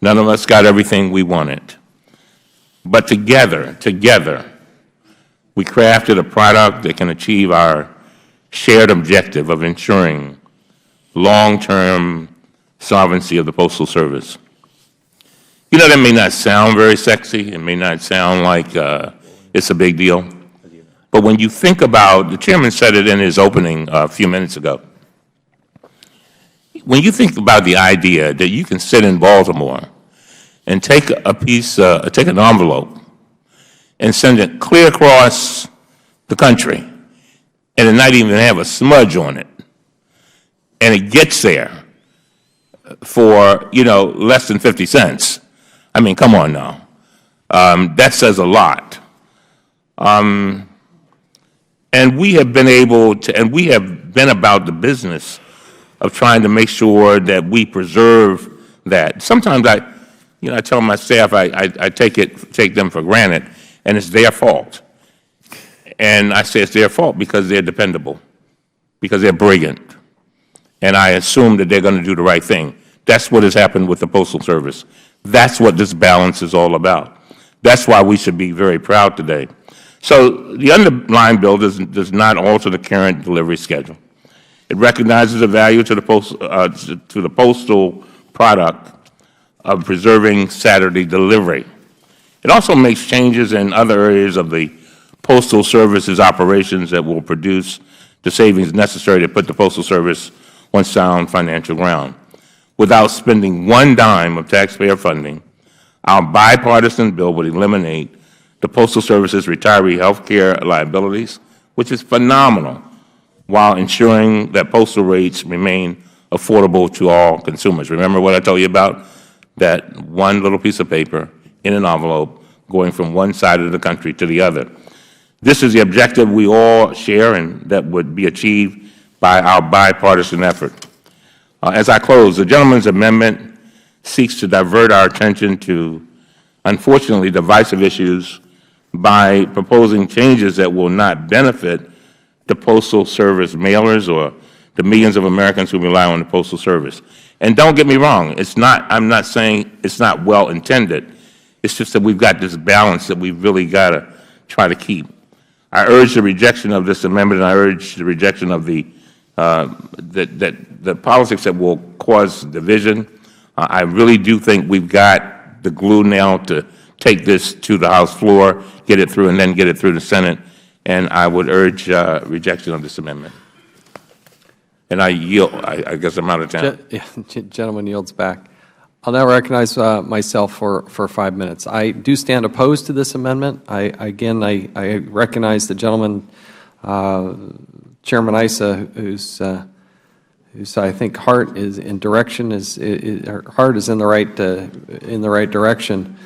None of us got everything we wanted. But together, we crafted a product that can achieve our shared objective of ensuring long-term solvency of the Postal Service. That may not sound very sexy. It may not sound like it's a big deal. But when you think about, the chairman said it in his opening a few minutes ago, when you think about the idea that you can sit in Baltimore and take an envelope and send it clear across the country and it not even have a smudge on it, and it gets there for, less than 50 cents. I mean, come on now. That says a lot. And we have been able to, and we have been about the business of trying to make sure that we preserve that. Sometimes I tell my staff I take them for granted, and it's their fault. And I say it's their fault because they're dependable, because they're brilliant. And I assume that they're going to do the right thing. That's what has happened with the Postal Service. That's what this balance is all about. That's why we should be very proud today. So the underlying bill does not alter the current delivery schedule. It recognizes the value to the postal product of preserving Saturday delivery. It also makes changes in other areas of the Postal Service's operations that will produce the savings necessary to put the Postal Service on sound financial ground. Without spending one dime of taxpayer funding, our bipartisan bill would eliminate the Postal Service's retiree health care liabilities, which is phenomenal, while ensuring that postal rates remain affordable to all consumers. Remember what I told you about? That one little piece of paper in an envelope going from one side of the country to the other. This is the objective we all share and that would be achieved by our bipartisan effort. As I close, the gentleman's amendment seeks to divert our attention to, unfortunately, divisive issues by proposing changes that will not benefit the Postal Service mailers or the millions of Americans who rely on the Postal Service. And don't get me wrong, I'm not saying it's not well intended. It's just that we've got this balance that we've really got to try to keep. I urge the rejection of this amendment, and I urge the rejection of the politics that will cause division. I really do think we've got the glue now to take this to the House floor, get it through, and then get it through the Senate. And I would urge rejection of this amendment. And I yield. I guess I'm out of time. Gentleman yields back. I'll now recognize myself for 5 minutes. I do stand opposed to this amendment. I recognize the gentleman, Chairman Issa, whose I think heart is in direction heart is in the right direction.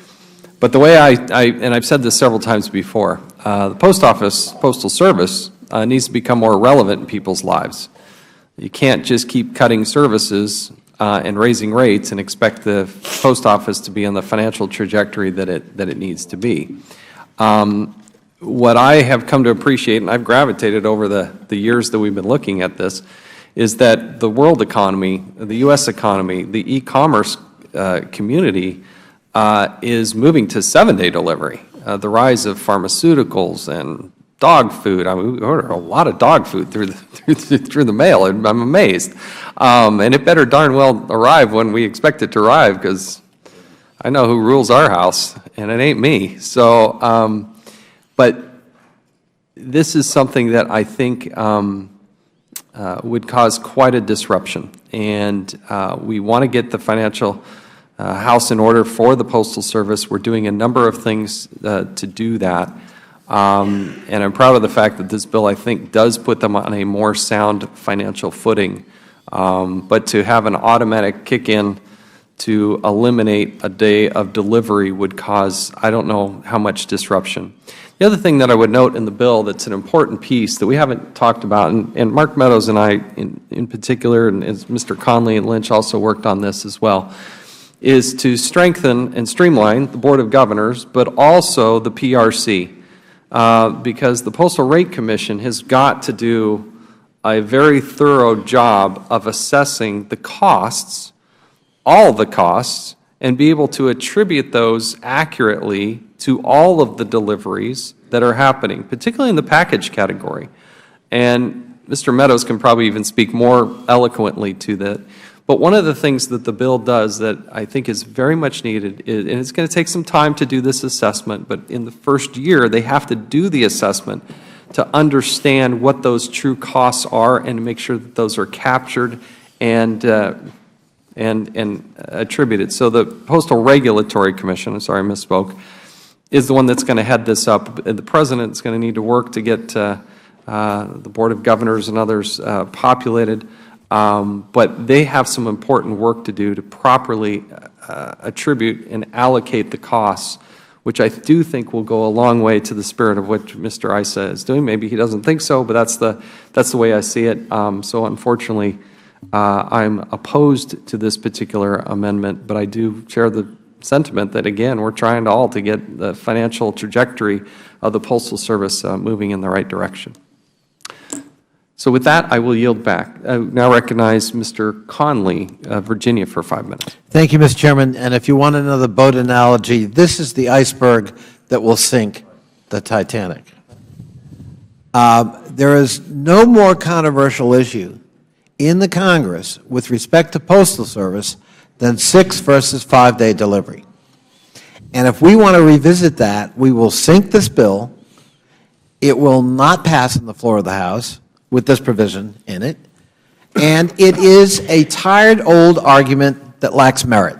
But the way and I've said this several times before, the Postal Service needs to become more relevant in people's lives. You can't just keep cutting services and raising rates and expect the Post Office to be on the financial trajectory that it needs to be. What I have come to appreciate, and I've gravitated over the years that we've been looking at this, is that the world economy, the U.S. economy, the e-commerce community is moving to 7-day delivery. The rise of pharmaceuticals and dog food. I mean, we order a lot of dog food through the mail. I'm amazed. And it better darn well arrive when we expect it to arrive, because I know who rules our house, and it ain't me. So, but this is something that I think would cause quite a disruption. And we want to get the financial house in order for the Postal Service. We're doing a number of things to do that. And I'm proud of the fact that this bill, I think, does put them on a more sound financial footing. But to have an automatic kick-in to eliminate a day of delivery would cause, I don't know how much disruption. The other thing that I would note in the bill that's an important piece that we haven't talked about, and Mark Meadows and I in particular, and as Mr. Conley and Lynch also worked on this as well, is to strengthen and streamline the Board of Governors, but also the PRC. Because the Postal Rate Commission has got to do a very thorough job of assessing the costs, all the costs, and be able to attribute those accurately to all of the deliveries that are happening, particularly in the package category. And Mr. Meadows can probably even speak more eloquently to that. But one of the things that the bill does that I think is very much needed, and it's going to take some time to do this assessment, but in the first year they have to do the assessment to understand what those true costs are and make sure that those are captured and attributed. So the Postal Regulatory Commission, I'm sorry I misspoke, is the one that's going to head this up. And the President is going to need to work to get the Board of Governors and others populated. But they have some important work to do to properly attribute and allocate the costs, which I do think will go a long way to the spirit of what Mr. Issa is doing. Maybe he doesn't think so, but that's the way I see it. So unfortunately, I'm opposed to this particular amendment, but I do share the sentiment that, again, we're trying to get the financial trajectory of the Postal Service moving in the right direction. So with that, I will yield back. I now recognize Mr. Conley of Virginia for 5 minutes. Thank you, Mr. Chairman. And if you want another boat analogy, this is the iceberg that will sink the Titanic. There is no more controversial issue in the Congress with respect to Postal Service than 6 versus 5-day delivery. And if we want to revisit that, we will sink this bill. It will not pass on the floor of the House with this provision in it, and it is a tired old argument that lacks merit.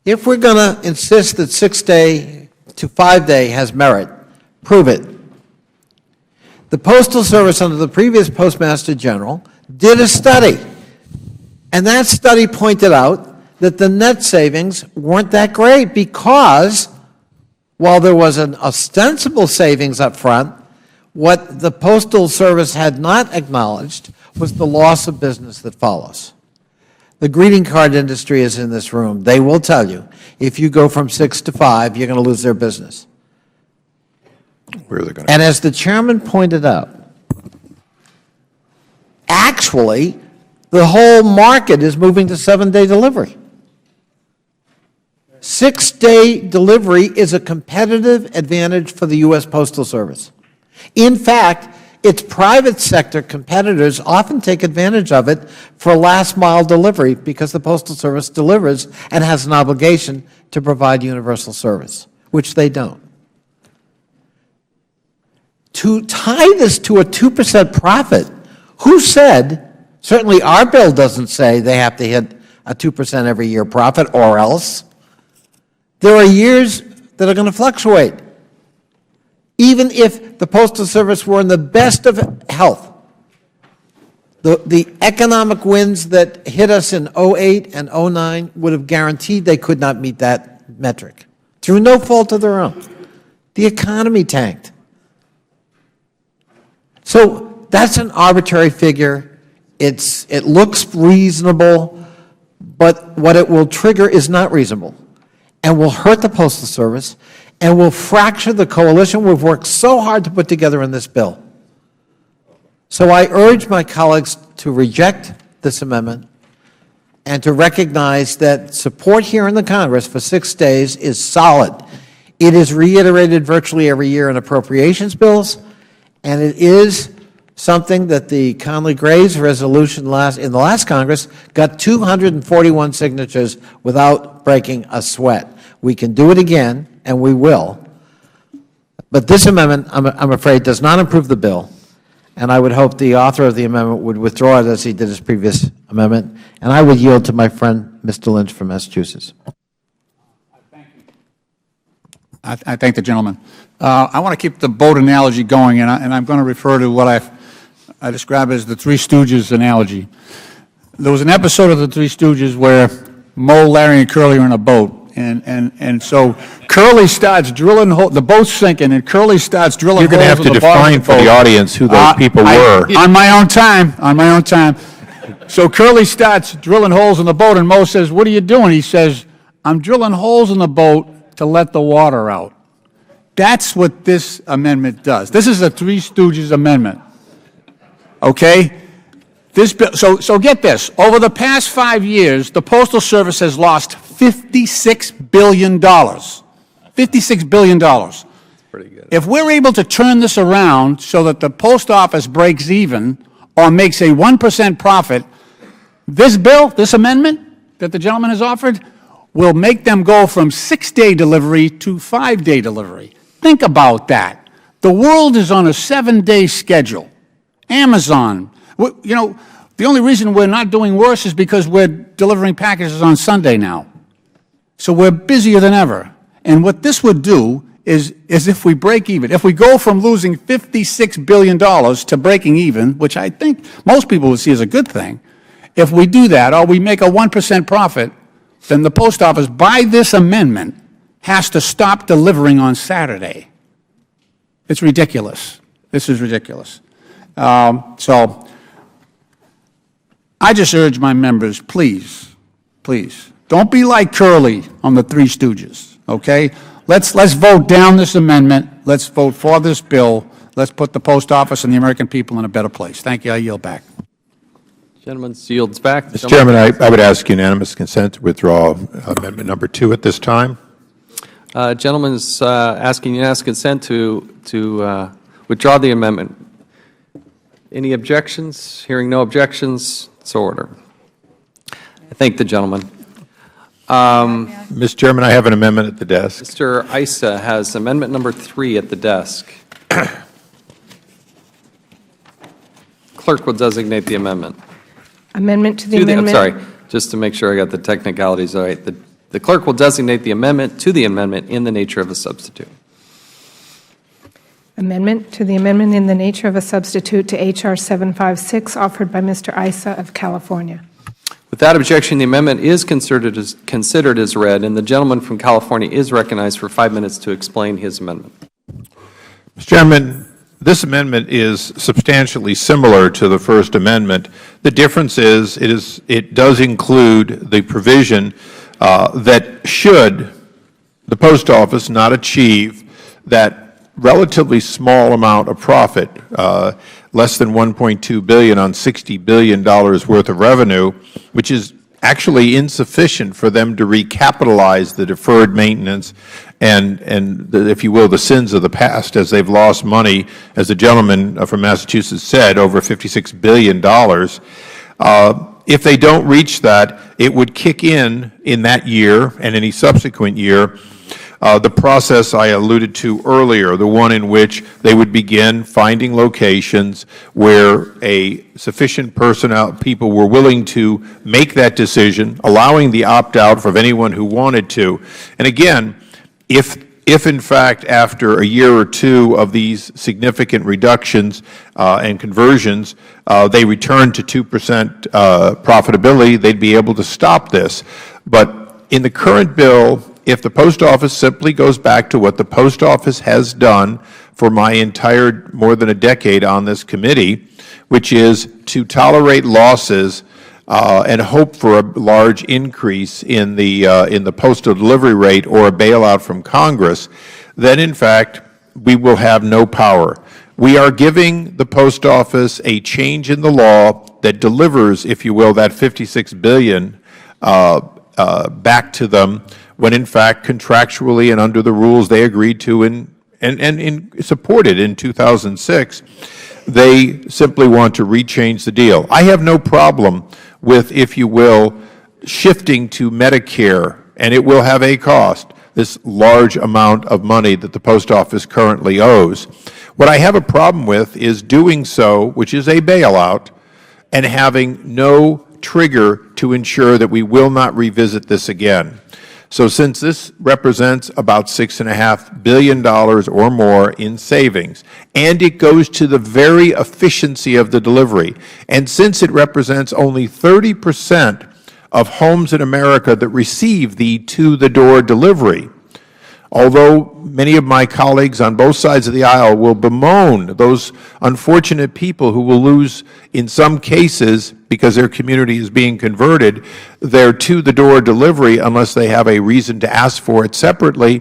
If we're going to insist that 6-day to 5-day has merit. Prove it. The Postal Service, under the previous Postmaster General, did a study, and that study pointed out that the net savings weren't that great because, while there was an ostensible savings up front, what the Postal Service had not acknowledged was the loss of business that follows. The greeting card industry is in this room. They will tell you, if you go from 6 to 5, you're going to lose their business. Where are they going to? And as the chairman pointed out, actually, the whole market is moving to 7-day delivery. 6-day delivery is a competitive advantage for the U.S. Postal Service. In fact, its private sector competitors often take advantage of it for last-mile delivery because the Postal Service delivers and has an obligation to provide universal service, which they don't. To tie this to a 2% profit, who said, certainly our bill doesn't say they have to hit a 2% every year profit or else. There are years that are going to fluctuate. Even if the Postal Service were in the best of health, the economic winds that hit us in 2008 and 2009 would have guaranteed they could not meet that metric, through no fault of their own. The economy tanked. So that's an arbitrary figure. It looks reasonable, but what it will trigger is not reasonable and will hurt the Postal Service and will fracture the coalition we've worked so hard to put together in this bill. So I urge my colleagues to reject this amendment and to recognize that support here in the Congress for 6 days is solid. It is reiterated virtually every year in appropriations bills, and it is something that the Conley-Graves resolution in the last Congress got 241 signatures without breaking a sweat. We can do it again, and we will. But this amendment, I'm afraid, does not improve the bill, and I would hope the author of the amendment would withdraw it as he did his previous amendment, and I would yield to my friend, Mr. Lynch from Massachusetts. I thank the gentleman. I want to keep the boat analogy going, and I'm going to refer to what I describe as the Three Stooges analogy. There was an episode of the Three Stooges where Moe, Larry, and Curly are in a boat, and so Curly starts drilling holes. The boat's sinking, and Curly starts drilling holes. You're going to have to define for the audience who those people were. On my own time. So Curly starts drilling holes in the boat, and Moe says, "What are you doing?" He says, "I'm drilling holes in the boat to let the water out." That's what this amendment does. This is a Three Stooges amendment. Okay? This bill, so get this. Over the past 5 years, the Postal Service has lost $56 billion. $56 billion. That's pretty good. If we're able to turn this around so that the post office breaks even or makes a 1% profit, this bill, this amendment that the gentleman has offered, will make them go from 6-day delivery to 5-day delivery. Think about that. The world is on a 7-day schedule. Amazon, you know, the only reason we're not doing worse is because we're delivering packages on Sunday now. So we're busier than ever. And what this would do is if we break even, if we go from losing $56 billion to breaking even, which I think most people would see as a good thing, if we do that, or we make a 1% profit, then the post office, by this amendment, has to stop delivering on Saturday. It's ridiculous. This is ridiculous. So I just urge my members, please, don't be like Curly on the Three Stooges, okay? Let's vote down this amendment. Let's vote for this bill. Let's put the post office and the American people in a better place. Thank you. I yield back. Gentleman yields back. Mr. Chairman, I would ask unanimous consent to withdraw Amendment Number 2 at this time. Gentleman is asking unanimous consent to withdraw the amendment. Any objections? Hearing no objections, so order. I thank the gentleman. Mr. Chairman, I have an amendment at the desk. Mr. Issa has amendment number 3 at the desk. Clerk will designate the amendment. Amendment to the amendment. I'm sorry, just to make sure I got the technicalities right. The clerk will designate the amendment to the amendment in the nature of a substitute. Amendment to the amendment in the nature of a substitute to H.R. 756, offered by Mr. Issa of California. Without objection, the amendment is considered as read, and the gentleman from California is recognized for 5 minutes to explain his amendment. Mr. Chairman, this amendment is substantially similar to the First Amendment. The difference is it does include the provision that should the Post Office not achieve that relatively small amount of profit, less than $1.2 billion on $60 billion worth of revenue, which is actually insufficient for them to recapitalize the deferred maintenance and if you will, the sins of the past, as they've lost money, as the gentleman from Massachusetts said, over $56 billion. If they don't reach that, it would kick in that year and any subsequent year the process I alluded to earlier, the one in which they would begin finding locations where a sufficient people were willing to make that decision, allowing the opt-out for anyone who wanted to. And again, if in fact after a year or two of these significant reductions and conversions, they return to 2% profitability, they'd be able to stop this. But in the current bill, if the Post Office simply goes back to what the Post Office has done for my entire more than a decade on this committee, which is to tolerate losses and hope for a large increase in the postal delivery rate or a bailout from Congress, then in fact we will have no power. We are giving the Post Office a change in the law that delivers, if you will, that $56 billion back to them, when in fact contractually and under the rules they agreed to and supported in 2006, they simply want to rechange the deal. I have no problem with, if you will, shifting to Medicare, and it will have a cost, this large amount of money that the Post Office currently owes. What I have a problem with is doing so, which is a bailout, and having no trigger to ensure that we will not revisit this again. So since this represents about $6.5 billion or more in savings, and it goes to the very efficiency of the delivery, and since it represents only 30% of homes in America that receive the to-the-door delivery, although many of my colleagues on both sides of the aisle will bemoan those unfortunate people who will lose, in some cases, because their community is being converted, their to-the-door delivery unless they have a reason to ask for it separately,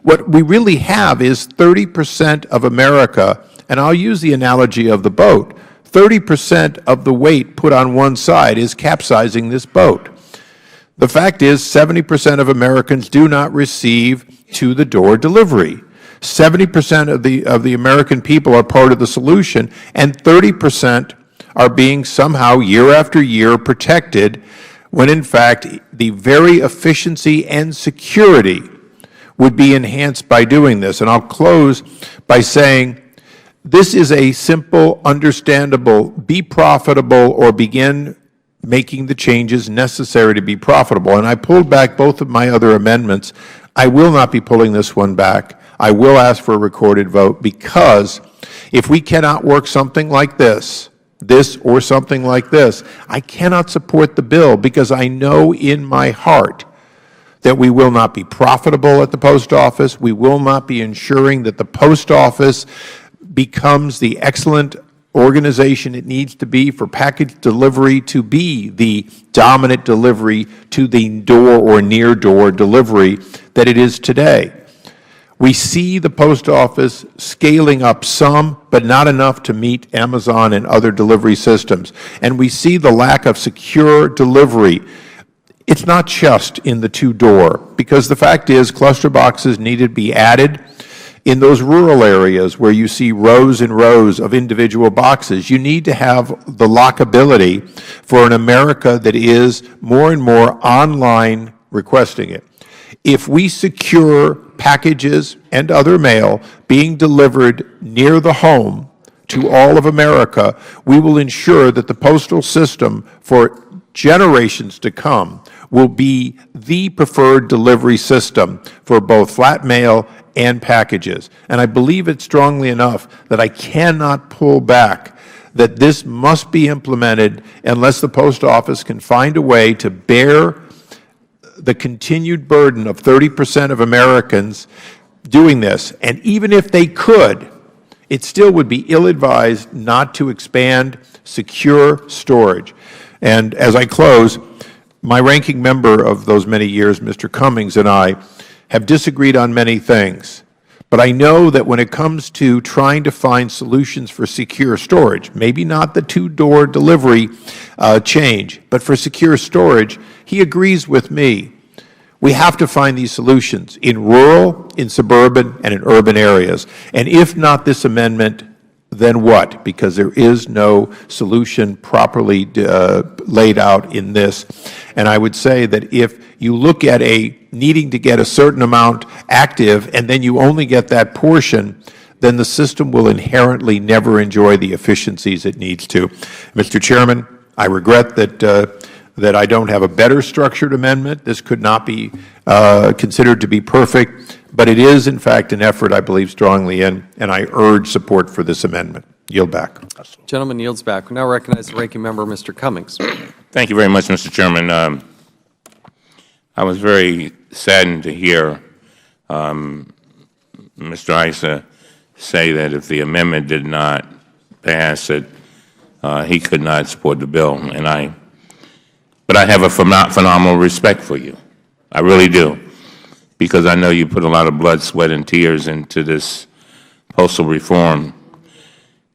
what we really have is 30% of America, and I'll use the analogy of the boat, 30% of the weight put on one side is capsizing this boat. The fact is 70% of Americans do not receive to-the-door delivery. 70% of the American people are part of the solution, and 30% are being somehow year after year protected when in fact the very efficiency and security would be enhanced by doing this. And I'll close by saying this is a simple, understandable, be profitable or begin making the changes necessary to be profitable. And I pulled back both of my other amendments. I will not be pulling this one back. I will ask for a recorded vote, because if we cannot work something like this or something like this, I cannot support the bill, because I know in my heart that we will not be profitable at the Post Office. We will not be ensuring that the Post Office becomes the excellent organization it needs to be for package delivery to be the dominant delivery to the door or near door delivery that it is today. We see the Post Office scaling up some, but not enough to meet Amazon and other delivery systems. And we see the lack of secure delivery. It's not just in the to-door, because the fact is cluster boxes need to be added. In those rural areas where you see rows and rows of individual boxes, you need to have the lockability for an America that is more and more online requesting it. If we secure packages and other mail being delivered near the home to all of America, we will ensure that the postal system for generations to come will be the preferred delivery system for both flat mail and packages. And I believe it strongly enough that I cannot pull back, that this must be implemented unless the Post Office can find a way to bear the continued burden of 30% of Americans doing this. And even if they could, it still would be ill-advised not to expand secure storage. And as I close, my ranking member of those many years, Mr. Cummings, and I have disagreed on many things. But I know that when it comes to trying to find solutions for secure storage, maybe not the two-door delivery change, but for secure storage, he agrees with me. We have to find these solutions in rural, in suburban, and in urban areas. And if not this amendment, then what? Because there is no solution properly laid out in this. And I would say that if you look at needing to get a certain amount active and then you only get that portion, then the system will inherently never enjoy the efficiencies it needs to. Mr. Chairman, I regret that I don't have a better structured amendment. This could not be considered to be perfect, but it is, in fact, an effort I believe strongly in, and I urge support for this amendment. Yield back. Gentleman yields back. We now recognize the ranking member, Mr. Cummings. Thank you very much, Mr. Chairman. I was very saddened to hear Mr. Issa say that if the amendment did not pass, that he could not support the bill. But I have a phenomenal respect for you. I really do, because I know you put a lot of blood, sweat, and tears into this postal reform.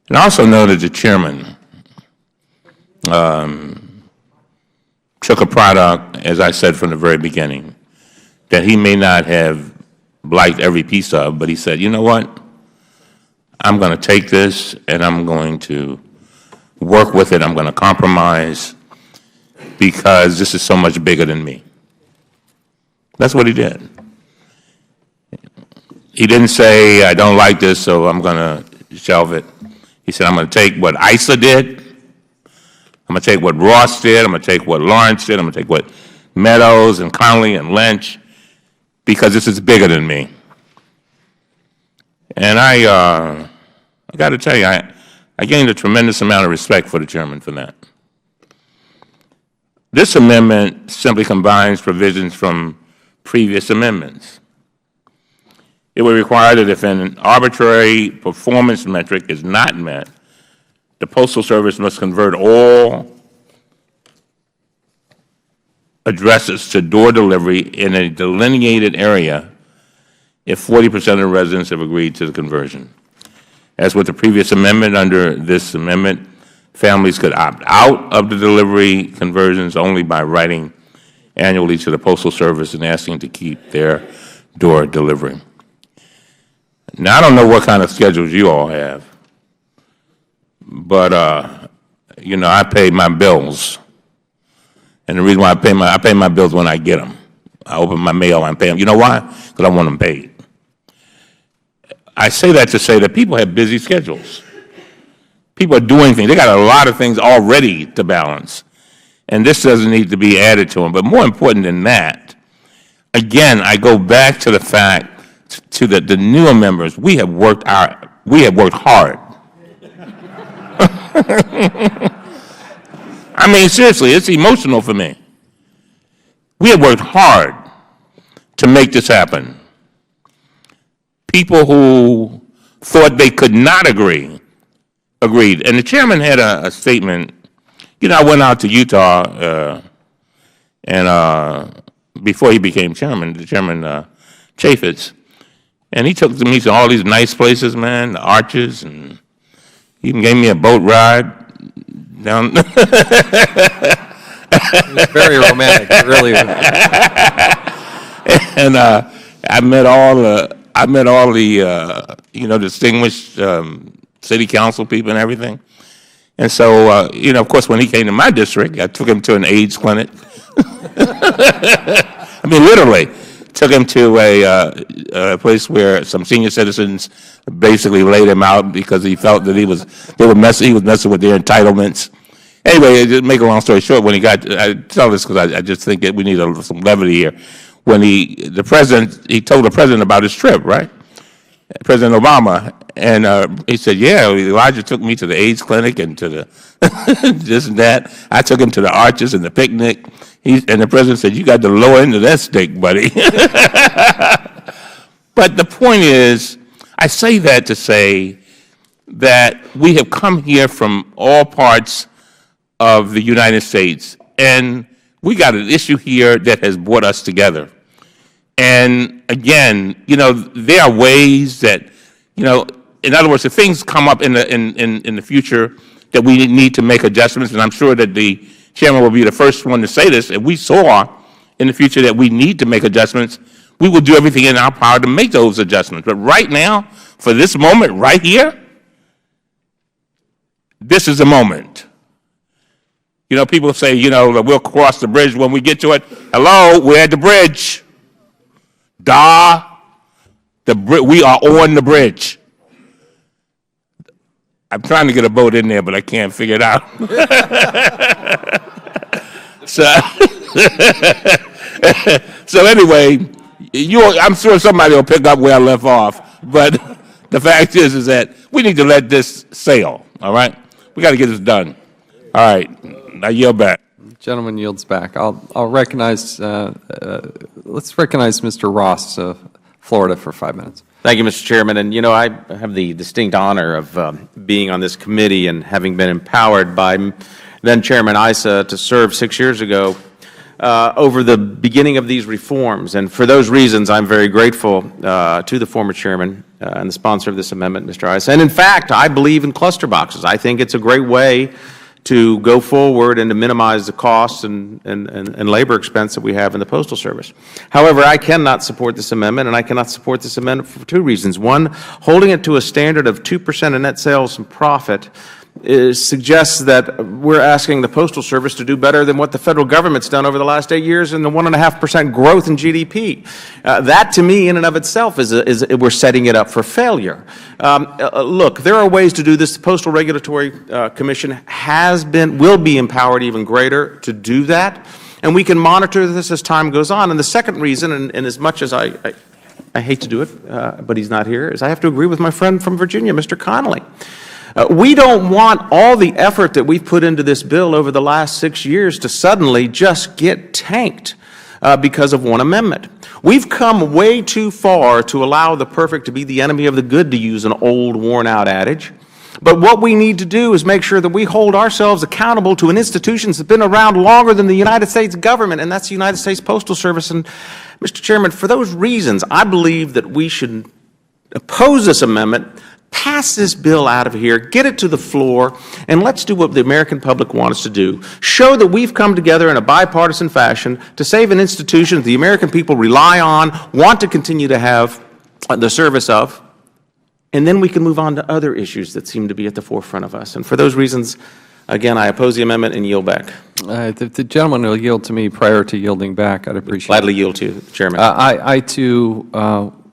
And I also know that the chairman took a product, as I said from the very beginning, that he may not have liked every piece of, but he said, you know what? I'm going to take this and I'm going to work with it. I'm going to compromise, because this is so much bigger than me. That's what he did. He didn't say, I don't like this, so I'm going to shelve it. He said, I'm going to take what Issa did, I'm going to take what Ross did, I'm going to take what Lawrence did, I'm going to take what Meadows and Connolly and Lynch, because this is bigger than me. And I got to tell you, I gained a tremendous amount of respect for the chairman for that. This amendment simply combines provisions from previous amendments. It would require that if an arbitrary performance metric is not met, the Postal Service must convert all addresses to door delivery in a delineated area if 40% of the residents have agreed to the conversion. As with the previous amendment, under this amendment, families could opt out of the delivery conversions only by writing annually to the Postal Service and asking to keep their door delivery. Now, I don't know what kind of schedules you all have, but, you know, I pay my bills. And the reason why I pay my bills when I get them. I open my mail and pay them. You know why? Because I want them paid. I say that to say that people have busy schedules. People are doing things. They got a lot of things already to balance. And this doesn't need to be added to them. But more important than that, again, I go back to the fact to the newer members, we have worked hard. I mean, seriously, it's emotional for me. We have worked hard to make this happen. People who thought they could not agree, agreed. And the chairman had a statement. You know, I went out to Utah, and before he became chairman, the chairman Chaffetz, and he took me to all these nice places, man, the Arches, and he even gave me a boat ride down. It was very romantic, it really was. And I met all the you know, distinguished city council people and everything. And so, you know, of course, when he came to my district, I took him to an AIDS clinic. I mean, literally, took him to a place where some senior citizens basically laid him out because he felt that he was messing with their entitlements. Anyway, to make a long story short, when he got, I tell this because I just think that we need some levity here. When he told the president about his trip, right? President Obama, and he said, yeah, Elijah took me to the AIDS clinic and to the this and that. I took him to the Arches and the picnic. And the president said, you got the lower end of that steak, buddy. But the point is, I say that to say that we have come here from all parts of the United States, and we got an issue here that has brought us together. And again, there are ways that, in other words, if things come up in the future that we need to make adjustments, and I'm sure that the chairman will be the first one to say this, if we saw in the future that we need to make adjustments, we will do everything in our power to make those adjustments. But right now, for this moment right here, this is the moment. People say, we'll cross the bridge when we get to it. Hello, we're at the bridge. We are on the bridge. I'm trying to get a boat in there, but I can't figure it out. So anyway, I'm sure somebody will pick up where I left off. But the fact is that we need to let this sail, all right? We got to get this done. All right, I yield back. Gentleman yields back. I'll recognize, let's recognize Mr. Ross of Florida for 5 minutes. Thank you, Mr. Chairman. And, I have the distinct honor of being on this committee and having been empowered by then-Chairman Issa to serve 6 years ago over the beginning of these reforms. And for those reasons, I'm very grateful to the former chairman and the sponsor of this amendment, Mr. Issa. And, in fact, I believe in cluster boxes. I think it's a great way to go forward and to minimize the costs and labor expense that we have in the Postal Service. However, I cannot support this amendment, and I cannot support this amendment for two reasons. One, holding it to a standard of 2% of net sales and profit suggests that we're asking the Postal Service to do better than what the federal government's done over the last 8 years in the 1.5% growth in GDP. That, to me, in and of itself, is we're setting it up for failure. Look, there are ways to do this. The Postal Regulatory Commission will be empowered even greater to do that, and we can monitor this as time goes on. And the second reason, and as much as I hate to do it, but he's not here, is I have to agree with my friend from Virginia, Mr. Connolly. We don't want all the effort that we've put into this bill over the last 6 years to suddenly just get tanked because of one amendment. We've come way too far to allow the perfect to be the enemy of the good, to use an old, worn-out adage. But what we need to do is make sure that we hold ourselves accountable to an institution that's been around longer than the United States government, and that's the United States Postal Service. And, Mr. Chairman, for those reasons, I believe that we should oppose this amendment, pass this bill out of here, get it to the floor, and let's do what the American public wants us to do. Show that we've come together in a bipartisan fashion to save an institution that the American people rely on, want to continue to have the service of, and then we can move on to other issues that seem to be at the forefront of us. And for those reasons, again, I oppose the amendment and yield back. If the gentleman will yield to me prior to yielding back, I'd appreciate it. Gladly yield to the Chairman. I too,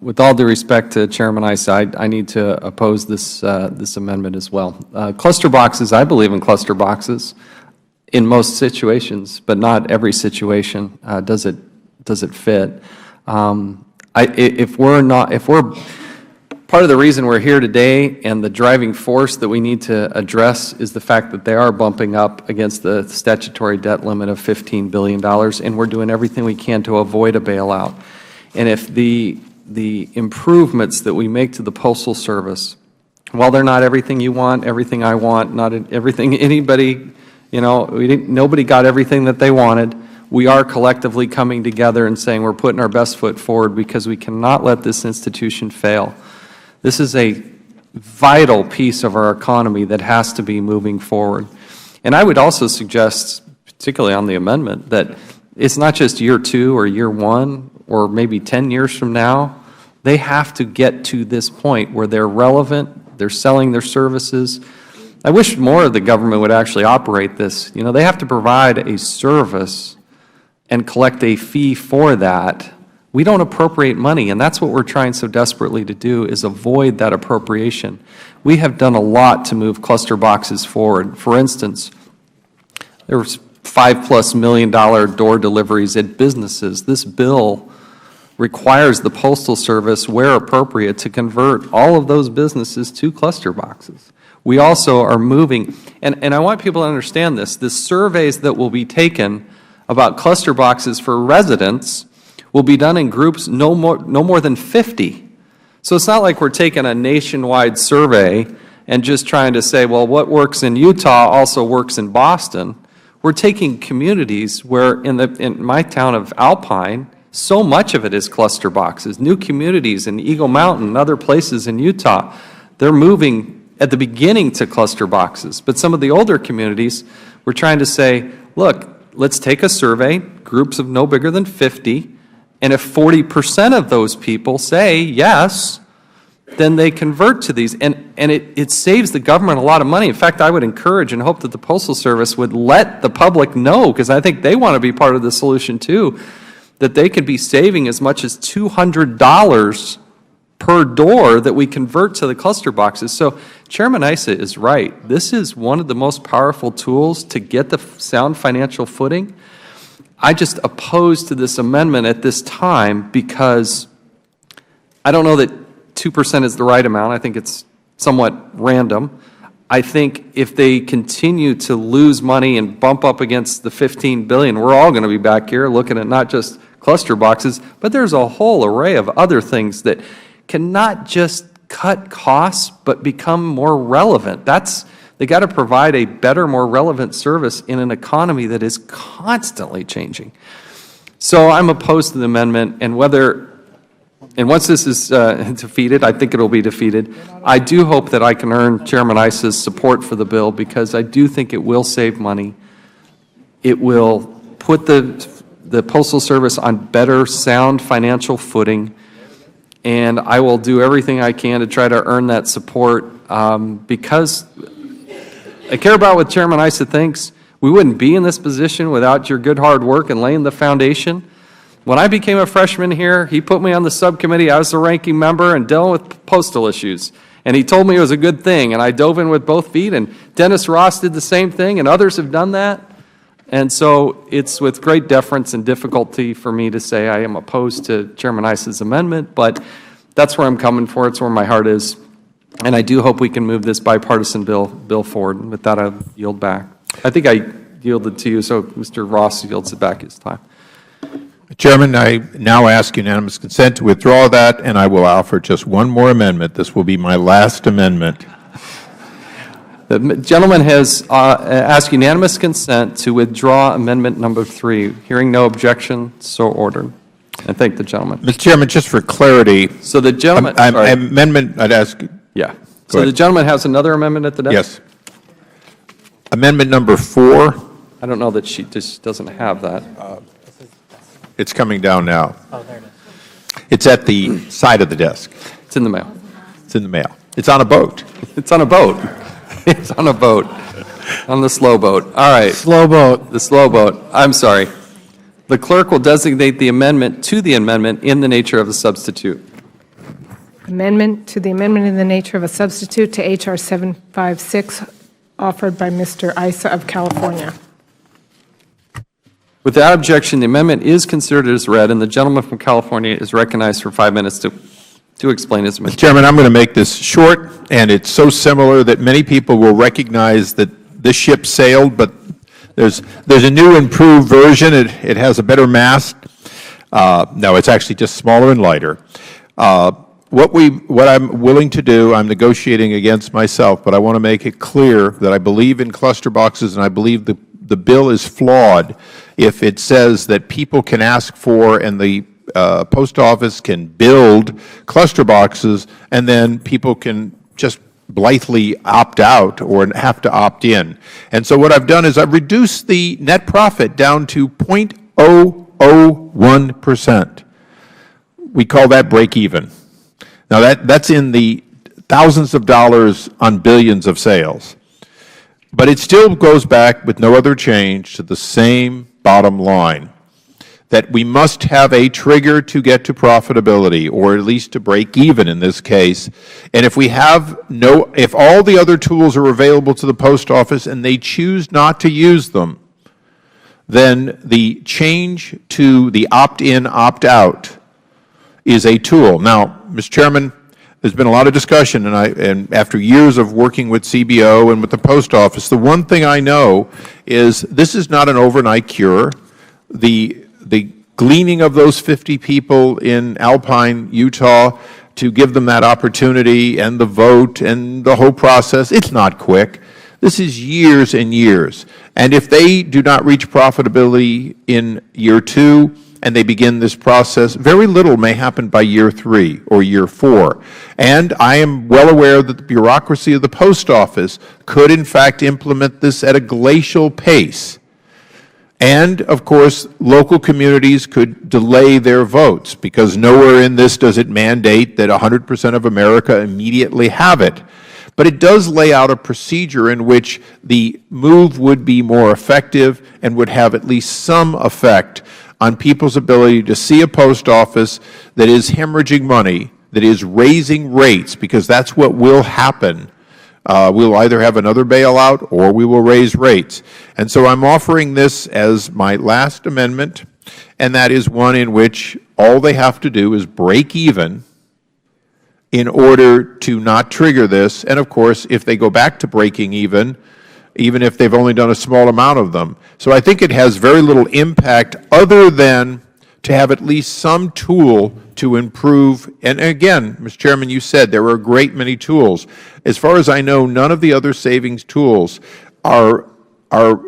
with all due respect to Chairman Issa, I need to oppose this amendment as well. Cluster boxes, I believe in cluster boxes in most situations, but not every situation does it fit. If we're part of the reason we're here today, and the driving force that we need to address, is the fact that they are bumping up against the statutory debt limit of $15 billion, and we're doing everything we can to avoid a bailout. And if the improvements that we make to the Postal Service, while they're not everything you want, everything I want, not everything anybody, nobody got everything that they wanted, we are collectively coming together and saying we're putting our best foot forward, because we cannot let this institution fail. This is a vital piece of our economy that has to be moving forward. And I would also suggest, particularly on the amendment, that it's not just year 2 or year 1 or maybe 10 years from now. They have to get to this point where they're relevant, they're selling their services. I wish more of the government would actually operate this. They have to provide a service and collect a fee for that. We don't appropriate money, and that's what we're trying so desperately to do, is avoid that appropriation. We have done a lot to move cluster boxes forward. For instance, There's $5+ million door deliveries at businesses. This bill requires the Postal Service, where appropriate, to convert all of those businesses to cluster boxes. We also are moving, and I want people to understand this, the surveys that will be taken about cluster boxes for residents will be done in groups no more than 50. So it's not like we're taking a nationwide survey and just trying to say, well, what works in Utah also works in Boston. We're taking communities where in my town of Alpine, so much of it is cluster boxes. New communities in Eagle Mountain and other places in Utah, they're moving at the beginning to cluster boxes. But some of the older communities, we're trying to say, look, let's take a survey, groups of no bigger than 50, and if 40% of those people say yes, then they convert to these. And it saves the government a lot of money. In fact, I would encourage and hope that the Postal Service would let the public know, because I think they want to be part of the solution too, that they could be saving as much as $200 per door that we convert to the cluster boxes. So Chairman Issa is right. This is one of the most powerful tools to get the sound financial footing. I just oppose to this amendment at this time because I don't know that 2% is the right amount. I think it's somewhat random. I think if they continue to lose money and bump up against the $15 billion, we're all going to be back here looking at not just cluster boxes, but there's a whole array of other things that can not just cut costs, but become more relevant. They got to provide a better, more relevant service in an economy that is constantly changing. So I'm opposed to the amendment, and once this is defeated, I think it will be defeated, I do hope that I can earn Chairman Issa's support for the bill, because I do think it will save money. It will put the Postal Service on better, sound financial footing, and I will do everything I can to try to earn that support, because I care about what Chairman Issa thinks. We wouldn't be in this position without your good hard work and laying the foundation. When I became a freshman here, he put me on the subcommittee. I was the ranking member and dealing with postal issues. And he told me it was a good thing, and I dove in with both feet, and Dennis Ross did the same thing, and others have done that. And so it's with great deference and difficulty for me to say I am opposed to Chairman Issa's amendment, but that's where I'm coming for. It's where my heart is. And I do hope we can move this bipartisan bill forward. And with that, I yield back. I think I yielded to you, so Mr. Ross yields it back his time. Chairman, I now ask unanimous consent to withdraw that, and I will offer just one more amendment. This will be my last amendment. The gentleman has asked unanimous consent to withdraw amendment number 3. Hearing no objection, so ordered. I thank the gentleman. Mr. Chairman, just for clarity, so the gentleman, amendment, I'd ask. Yeah. So the gentleman has another amendment at the desk? Yes. Amendment number 4. I don't know that she just doesn't have that. It's coming down now. Oh, there it is. It's at the side of the desk. It's in the mail. It's in the mail. It's on a boat. It's on a boat. It's on a boat. On the slow boat. All right. Slow boat. The slow boat. I'm sorry. The clerk will designate the amendment to the amendment in the nature of a substitute. Amendment to the amendment in the nature of a substitute to H.R. 756, offered by Mr. Issa of California. Without objection, the amendment is considered as read, and the gentleman from California is recognized for 5 minutes to explain his amendment. Mr. Chairman, I'm going to make this short, and it's so similar that many people will recognize that this ship sailed, but there's a new improved version. It has a better mast. No, it's actually just smaller and lighter. What I'm willing to do, I'm negotiating against myself, but I want to make it clear that I believe in cluster boxes, and I believe the bill is flawed if it says that people can ask for and the post office can build cluster boxes, and then people can just blithely opt out or have to opt in. And so what I've done is I've reduced the net profit down to 0.001%. We call that break even. Now that's in the thousands of dollars on billions of sales. But it still goes back with no other change to the same bottom line, that we must have a trigger to get to profitability, or at least to break even in this case. And if all the other tools are available to the post office and they choose not to use them, then the change to the opt-in, opt-out is a tool. Now, Mr. Chairman, there's been a lot of discussion, and after years of working with CBO and with the Post Office, the one thing I know is this is not an overnight cure. The gleaning of those 50 people in Alpine, Utah, to give them that opportunity and the vote and the whole process, it's not quick. This is years and years. And if they do not reach profitability in year 2, and they begin this process, very little may happen by year 3 or year 4. And I am well aware that the bureaucracy of the Post Office could, in fact, implement this at a glacial pace. And, of course, local communities could delay their votes, because nowhere in this does it mandate that 100% of America immediately have it. But it does lay out a procedure in which the move would be more effective and would have at least some effect on people's ability to see a post office that is hemorrhaging money, that is raising rates, because that's what will happen. We'll either have another bailout or we will raise rates. And so I'm offering this as my last amendment, and that is one in which all they have to do is break even in order to not trigger this. And, of course, if they go back to breaking even if they've only done a small amount of them. So I think it has very little impact other than to have at least some tool to improve. And again, Mr. Chairman, you said there were a great many tools. As far as I know, none of the other savings tools are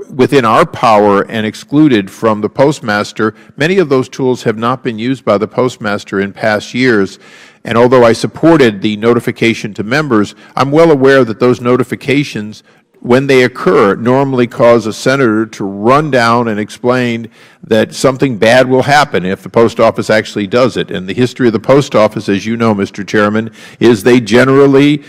within our power and excluded from the postmaster. Many of those tools have not been used by the postmaster in past years. And although I supported the notification to members, I'm well aware that those notifications, when they occur, normally cause a senator to run down and explain that something bad will happen if the Post Office actually does it. And the history of the Post Office, as you know, Mr. Chairman, is they generally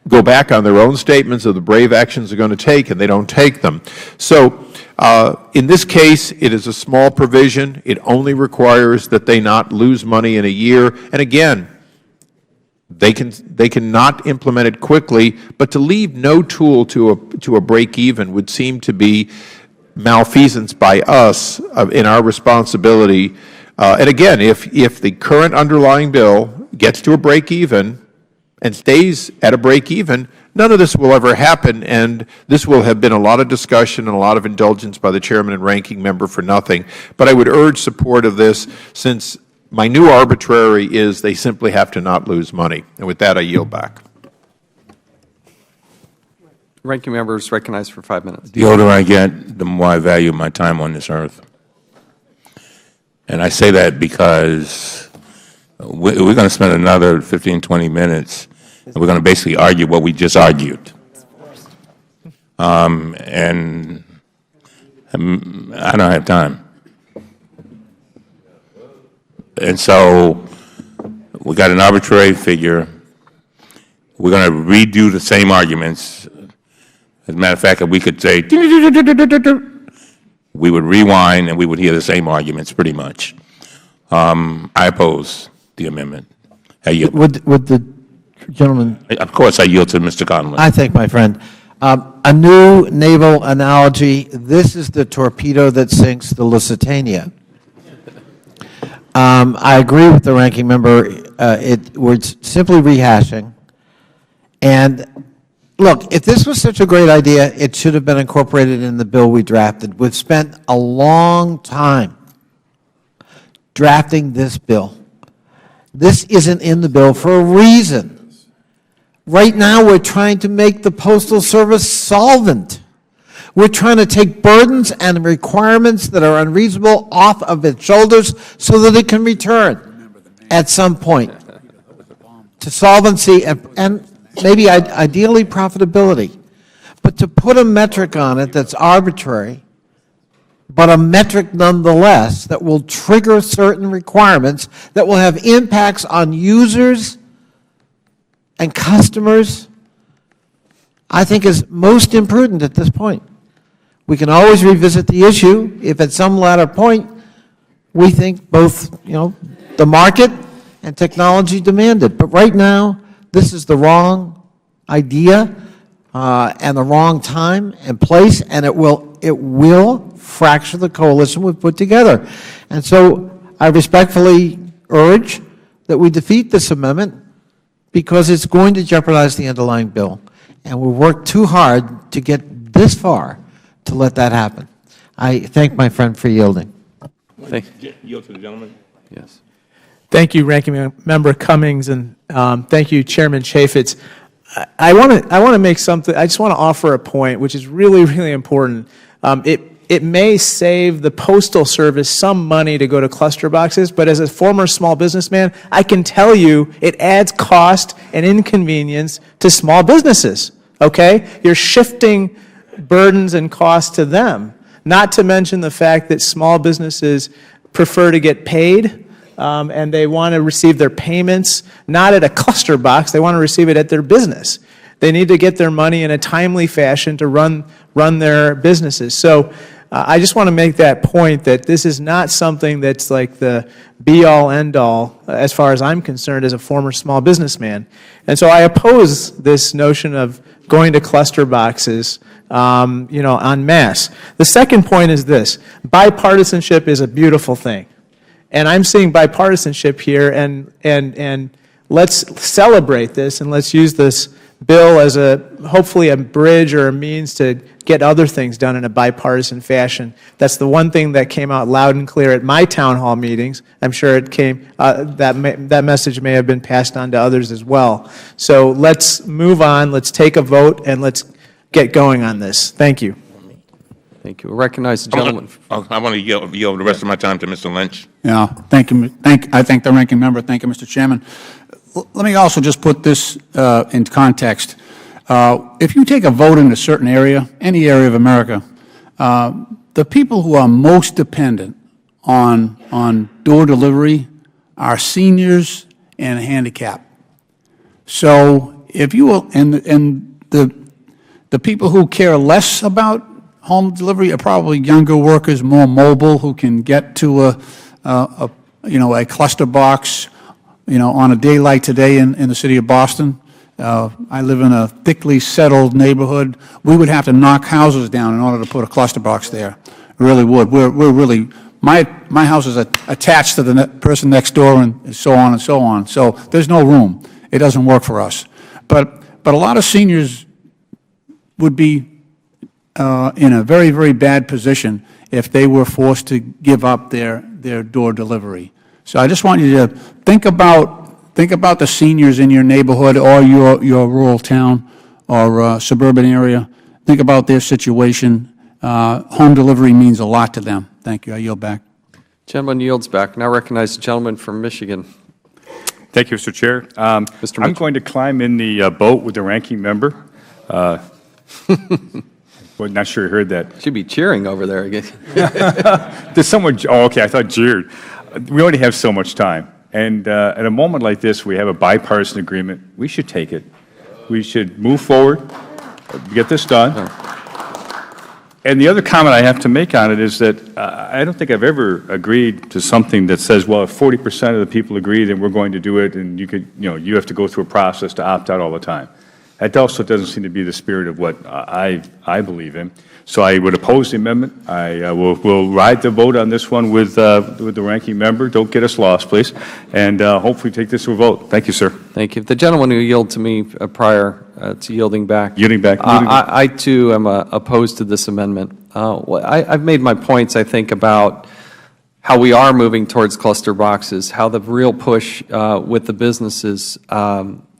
go back on their own statements of the brave actions they're going to take, and they don't take them. So in this case, it is a small provision. It only requires that they not lose money in a year. And again, they cannot implement it quickly, but to leave no tool to a break-even would seem to be malfeasance by us in our responsibility. And again, if the current underlying bill gets to a break-even and stays at a break-even, none of this will ever happen, and this will have been a lot of discussion and a lot of indulgence by the Chairman and Ranking Member for nothing. But I would urge support of this, since my new arbitrary is they simply have to not lose money. And with that, I yield back. Ranking Member is recognized for 5 minutes. The older I get, the more I value my time on this earth. And I say that because we're going to spend another 15, 20 minutes, and we're going to basically argue what we just argued. And I don't have time. And so we got an arbitrary figure. We're going to redo the same arguments. As a matter of fact, if we could say, we would rewind and we would hear the same arguments pretty much. I oppose the amendment. I yield. Would the gentleman? Of course, I yield to Mr. Connolly. I thank my friend. A new naval analogy. This is the torpedo that sinks the Lusitania. I agree with the Ranking Member. We're simply rehashing. And look, if this was such a great idea, it should have been incorporated in the bill we drafted. We've spent a long time drafting this bill. This isn't in the bill for a reason. Right now, we're trying to make the Postal Service solvent. We're trying to take burdens and requirements that are unreasonable off of its shoulders so that it can return at some point to solvency and maybe ideally profitability. But to put a metric on it that's arbitrary, but a metric nonetheless that will trigger certain requirements that will have impacts on users and customers, I think is most imprudent at this point. We can always revisit the issue if at some latter point we think both, the market and technology demand it. But right now, this is the wrong idea and the wrong time and place, and it will fracture the coalition we've put together. And so I respectfully urge that we defeat this amendment because it's going to jeopardize the underlying bill. And we've worked too hard to get this far to let that happen. I thank my friend for yielding. Yield to the gentleman. Yes. Thank you, Ranking Member Cummings, and thank you, Chairman Chaffetz. I want to make something. I just want to offer a point, which is really, really important. It may save the Postal Service some money to go to cluster boxes, but as a former small businessman, I can tell you it adds cost and inconvenience to small businesses. Okay, you're shifting burdens and costs to them. Not to mention the fact that small businesses prefer to get paid. And they want to receive their payments not at a cluster box. They want to receive it at their business. They need to get their money in a timely fashion to run their businesses. So I just want to make that point that this is not something that's like the be-all, end-all, as far as I'm concerned, as a former small businessman. And so I oppose this notion of going to cluster boxes, en masse. The second point is this: bipartisanship is a beautiful thing. And I'm seeing bipartisanship here, and let's celebrate this, and let's use this bill as hopefully a bridge or a means to get other things done in a bipartisan fashion. That's the one thing that came out loud and clear at my town hall meetings. I'm sure it came, that message may have been passed on to others as well. So let's move on, let's take a vote, and let's get going on this. Thank you. Thank you. I recognize the gentleman. I want to yield the rest of my time to Mr. Lynch. Yeah, thank you. I thank the ranking member. Thank you, Mr. Chairman. Let me also just put this in context. If you take a vote in a certain area, any area of America, the people who are most dependent on door delivery are seniors and handicapped. So if you will, and the people who care less about home delivery are probably younger workers, more mobile, who can get to a cluster box, on a day like today in the city of Boston. I live in a thickly settled neighborhood. We would have to knock houses down in order to put a cluster box there. We really would. We're really, my house is attached to the person next door, and so on and so on. So there's no room. It doesn't work for us. But a lot of seniors would be in a very, very bad position if they were forced to give up their door delivery. So I just want you to think about the seniors in your neighborhood or your rural town or suburban area. Think about their situation. Home delivery means a lot to them. Thank you. I yield back. Gentleman yields back. Now recognize the gentleman from Michigan. Thank you, Mr. Chair. I'm going to climb in the boat with the ranking member. Well, not sure you heard that. Should be cheering over there again. There's someone, okay, I thought jeered. We only have so much time. And at a moment like this, we have a bipartisan agreement. We should take it. We should move forward, get this done. And the other comment I have to make on it is that I don't think I've ever agreed to something that says, well, if 40% of the people agree, then we're going to do it, and you have to go through a process to opt out all the time. That also doesn't seem to be the spirit of what I believe in. So I would oppose the amendment. I will ride the vote on this one with the ranking member. Don't get us lost, please. And hopefully take this to a vote. Thank you, sir. Thank you. The gentleman who yielded to me prior to yielding back. Yielding back. I too am opposed to this amendment. I've made my points, I think, about how we are moving towards cluster boxes, how the real push with the businesses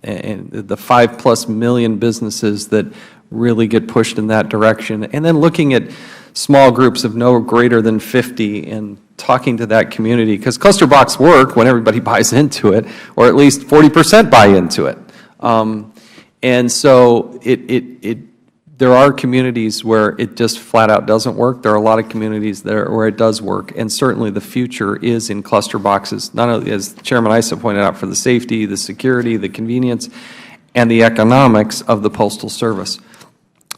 and the 5+ million businesses that really get pushed in that direction. And then looking at small groups of no greater than 50 and talking to that community, because cluster box work when everybody buys into it, or at least 40% buy into it. And so there are communities where it just flat out doesn't work. There are a lot of communities where it does work, and certainly the future is in cluster boxes, not only, as Chairman Issa pointed out, for the safety, the security, the convenience, and the economics of the Postal Service.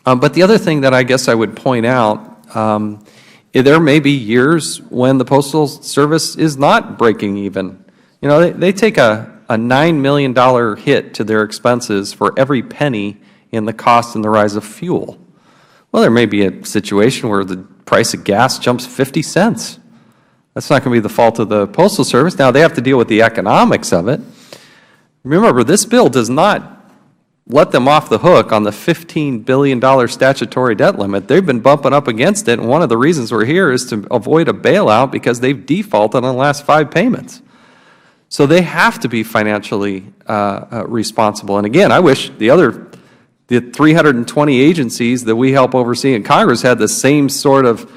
But the other thing that I guess I would point out, there may be years when the Postal Service is not breaking even. They take a $9 million hit to their expenses for every penny in the cost and the rise of fuel. Well, there may be a situation where the price of gas jumps 50 cents. That's not going to be the fault of the Postal Service. Now, they have to deal with the economics of it. Remember, this bill does not let them off the hook on the $15 billion statutory debt limit. They've been bumping up against it, and one of the reasons we're here is to avoid a bailout because they've defaulted on the last 5 payments. So they have to be financially responsible. And again, I wish the 320 agencies that we help oversee in Congress had the same sort of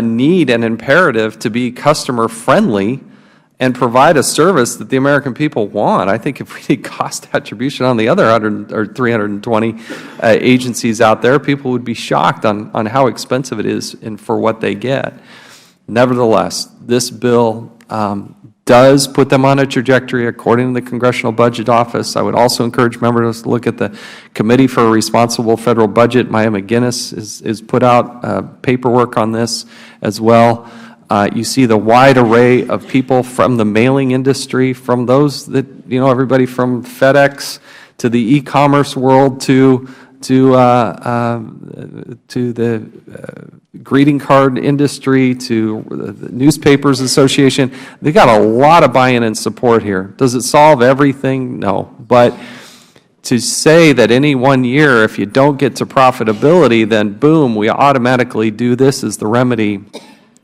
need and imperative to be customer-friendly and provide a service that the American people want. I think if we need cost attribution on the other 100 or 320 agencies out there, people would be shocked on how expensive it is and for what they get. Nevertheless, this bill does put them on a trajectory according to the Congressional Budget Office. I would also encourage members to look at the Committee for a Responsible Federal Budget. Maya McGinnis is put out paperwork on this as well. You see the wide array of people from the mailing industry, from those that, everybody from FedEx to the e-commerce world to the greeting card industry, to the Newspapers Association. They got a lot of buy-in and support here. Does it solve everything? No. But to say that any one year, if you don't get to profitability, then boom, we automatically do this as the remedy,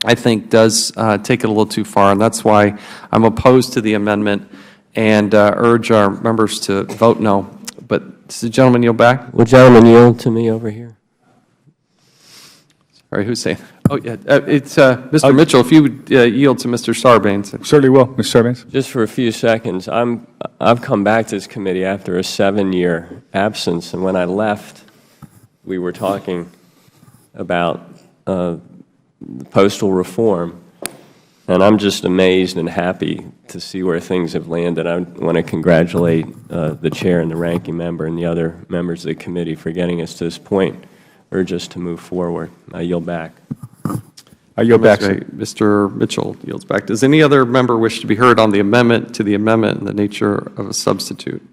I think does take it a little too far. And that's why I'm opposed to the amendment and urge our members to vote no. But does the gentleman yield back? Will gentleman yield to me over here? Sorry, who's saying? Oh, yeah, it's Mr. Mitchell. If you would yield to Mr. Sarbanes. Certainly will, Mr. Sarbanes. Just for a few seconds. I've come back to this committee after a 7-year absence, and when I left, we were talking about postal reform, and I'm just amazed and happy to see where things have landed. I want to congratulate the chair and the ranking member and the other members of the committee for getting us to this point. Urge us to move forward. I yield back. I yield back, sir. Mr. Mitchell yields back. Does any other member wish to be heard on the amendment to the amendment in the nature of a substitute?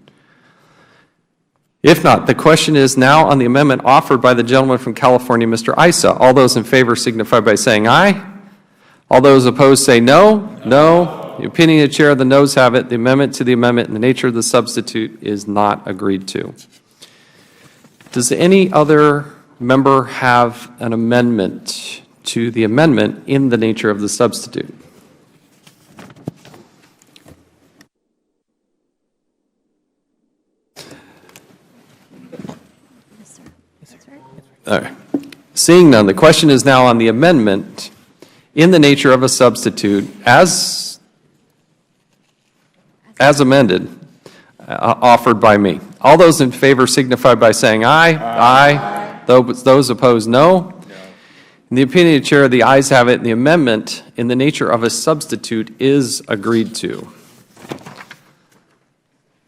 If not, the question is now on the amendment offered by the gentleman from California, Mr. Issa. All those in favor signify by saying aye. All those opposed say no. No. The opinion of the chair, the noes have it. The amendment to the amendment in the nature of the substitute is not agreed to. Does any other member have an amendment to the amendment in the nature of the substitute? All right. Seeing none, the question is now on the amendment in the nature of a substitute as amended, offered by me. All those in favor signify by saying aye. Aye. Those opposed, no. In the opinion of the chair, the ayes have it, and the amendment in the nature of a substitute is agreed to.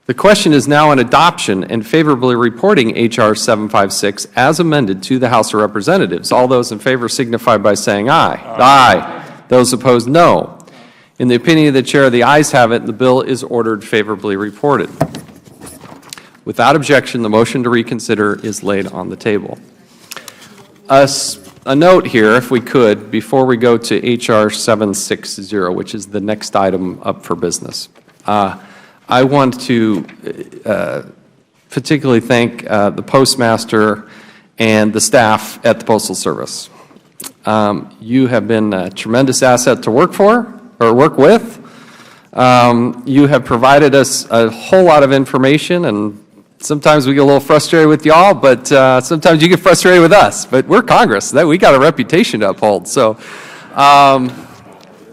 The question is now on adoption and favorably reporting H.R. 756 as amended to the House of Representatives. All those in favor signify by saying aye. Aye. Those opposed, no. In the opinion of the chair, the ayes have it, and the bill is ordered favorably reported. Without objection, the motion to reconsider is laid on the table. A note here, if we could, before we go to H.R. 760, which is the next item up for business. I want to particularly thank the Postmaster and the staff at the Postal Service. You have been a tremendous asset to work with. You have provided us a whole lot of information, and sometimes we get a little frustrated with y'all, but sometimes you get frustrated with us. But we're Congress. We got a reputation to uphold. So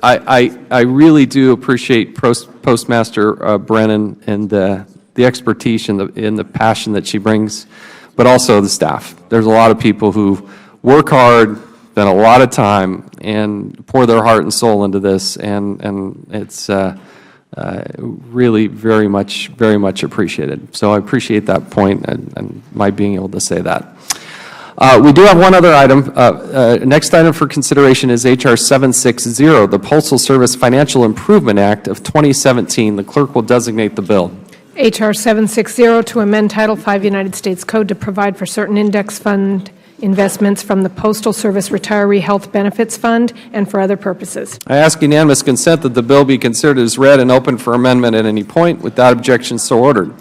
I really do appreciate Postmaster Brennan and the expertise and the passion that she brings, but also the staff. There's a lot of people who work hard, spend a lot of time, and pour their heart and soul into this, and it's really very much appreciated. So I appreciate that point and my being able to say that. We do have one other item. Next item for consideration is H.R. 760, the Postal Service Financial Improvement Act of 2017. The clerk will designate the bill. H.R. 760 to amend Title V United States Code to provide for certain index fund investments from the Postal Service Retiree Health Benefits Fund and for other purposes. I ask unanimous consent that the bill be considered as read and open for amendment at any point. Without objection, so ordered.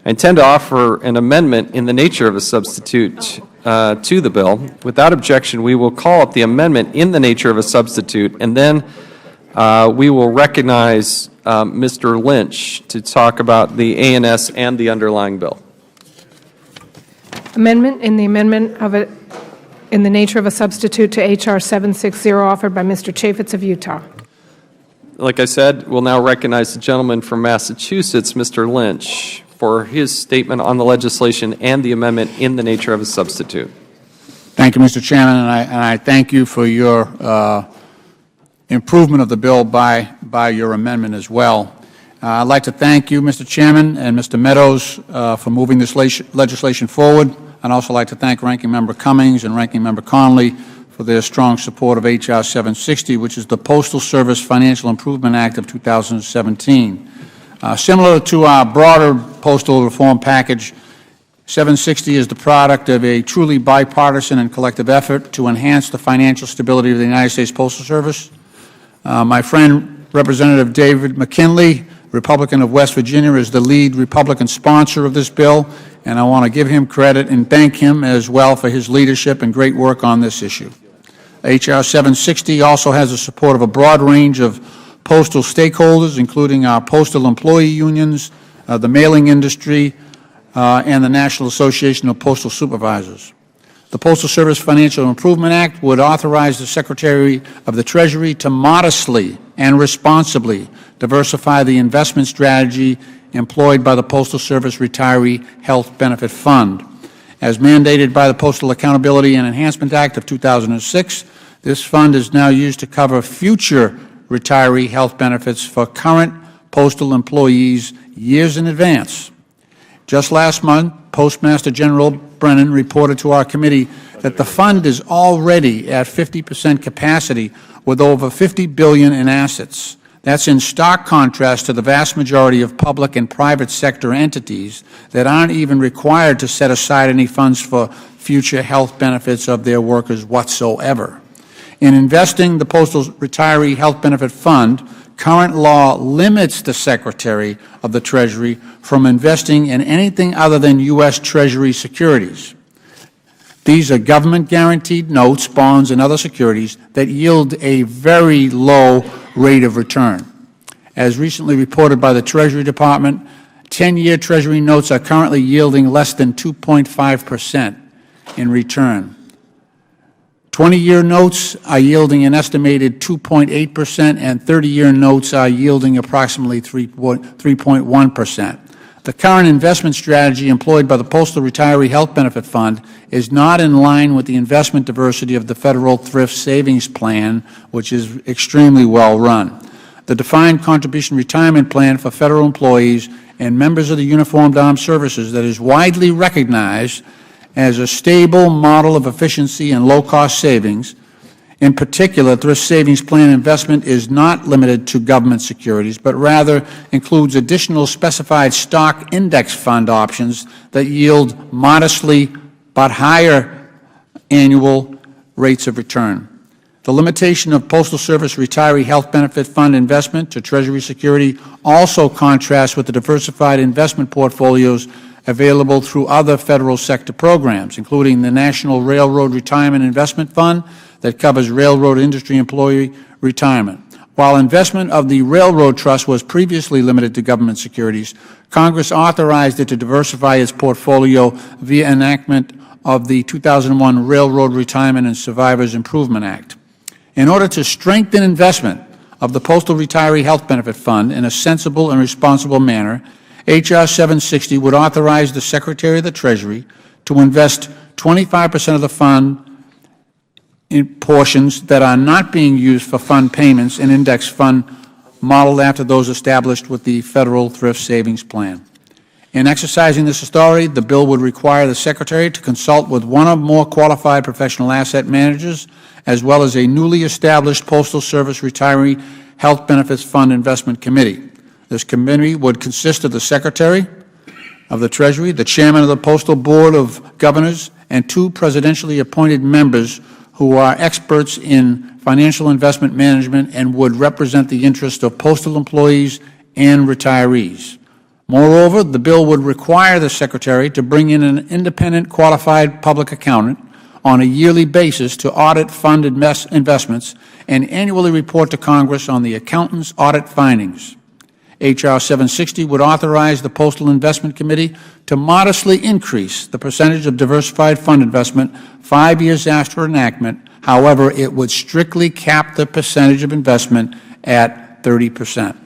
I intend to offer an amendment in the nature of a substitute to the bill. Without objection, we will call up the amendment in the nature of a substitute, and then we will recognize Mr. Lynch to talk about the ANS and the underlying bill. Amendment in the nature of a substitute to H.R. 760 offered by Mr. Chaffetz of Utah. Like I said, we'll now recognize the gentleman from Massachusetts, Mr. Lynch, for his statement on the legislation and the amendment in the nature of a substitute. Thank you, Mr. Chairman, and I thank you for your improvement of the bill by your amendment as well. I'd like to thank you, Mr. Chairman, and Mr. Meadows for moving this legislation forward. I'd also like to thank Ranking Member Cummings and Ranking Member Conley for their strong support of H.R. 760, which is the Postal Service Financial Improvement Act of 2017. Similar to our broader postal reform package, 760 is the product of a truly bipartisan and collective effort to enhance the financial stability of the United States Postal Service. My friend, Representative David McKinley, Republican of West Virginia, is the lead Republican sponsor of this bill, and I want to give him credit and thank him as well for his leadership and great work on this issue. H.R. 760 also has the support of a broad range of postal stakeholders, including our postal employee unions, the mailing industry, and the National Association of Postal Supervisors. The Postal Service Financial Improvement Act would authorize the Secretary of the Treasury to modestly and responsibly diversify the investment strategy employed by the Postal Service Retiree Health Benefit Fund. As mandated by the Postal Accountability and Enhancement Act of 2006, this fund is now used to cover future retiree health benefits for current postal employees years in advance. Just last month, Postmaster General Brennan reported to our committee that the fund is already at 50% capacity with over $50 billion in assets. That's in stark contrast to the vast majority of public and private sector entities that aren't even required to set aside any funds for future health benefits of their workers whatsoever. In investing the Postal Retiree Health Benefit Fund, current law limits the Secretary of the Treasury from investing in anything other than U.S. Treasury securities. These are government-guaranteed notes, bonds, and other securities that yield a very low rate of return. As recently reported by the Treasury Department, 10-year Treasury notes are currently yielding less than 2.5% in return. 20-year notes are yielding an estimated 2.8%, and 30-year notes are yielding approximately 3.1%. The current investment strategy employed by the Postal Retiree Health Benefit Fund is not in line with the investment diversity of the Federal Thrift Savings Plan, which is extremely well run. The Defined Contribution Retirement Plan for Federal employees and members of the Uniformed Armed Services that is widely recognized as a stable model of efficiency and low-cost savings. In particular, Thrift Savings Plan investment is not limited to government securities, but rather includes additional specified stock index fund options that yield modestly but higher annual rates of return. The limitation of Postal Service Retiree Health Benefit Fund investment to Treasury security also contrasts with the diversified investment portfolios available through other Federal sector programs, including the National Railroad Retirement Investment Fund that covers railroad industry employee retirement. While investment of the Railroad Trust was previously limited to government securities, Congress authorized it to diversify its portfolio via enactment of the 2001 Railroad Retirement and Survivors Improvement Act. In order to strengthen investment of the Postal Retiree Health Benefit Fund in a sensible and responsible manner, H.R. 760 would authorize the Secretary of the Treasury to invest 25% of the fund in portions that are not being used for fund payments in index fund modeled after those established with the Federal Thrift Savings Plan. In exercising this authority, the bill would require the Secretary to consult with one or more qualified professional asset managers, as well as a newly established Postal Service Retiree Health Benefits Fund Investment Committee. This committee would consist of the Secretary, of the Treasury, the Chairman of the Postal Board of Governors, and 2 presidentially appointed members who are experts in financial investment management and would represent the interests of postal employees and retirees. Moreover, the bill would require the Secretary to bring in an independent qualified public accountant on a yearly basis to audit fund investments and annually report to Congress on the accountant's audit findings. H.R. 760 would authorize the Postal Investment Committee to modestly increase the percentage of diversified fund investment 5 years after enactment. However, it would strictly cap the percentage of investment at 30%.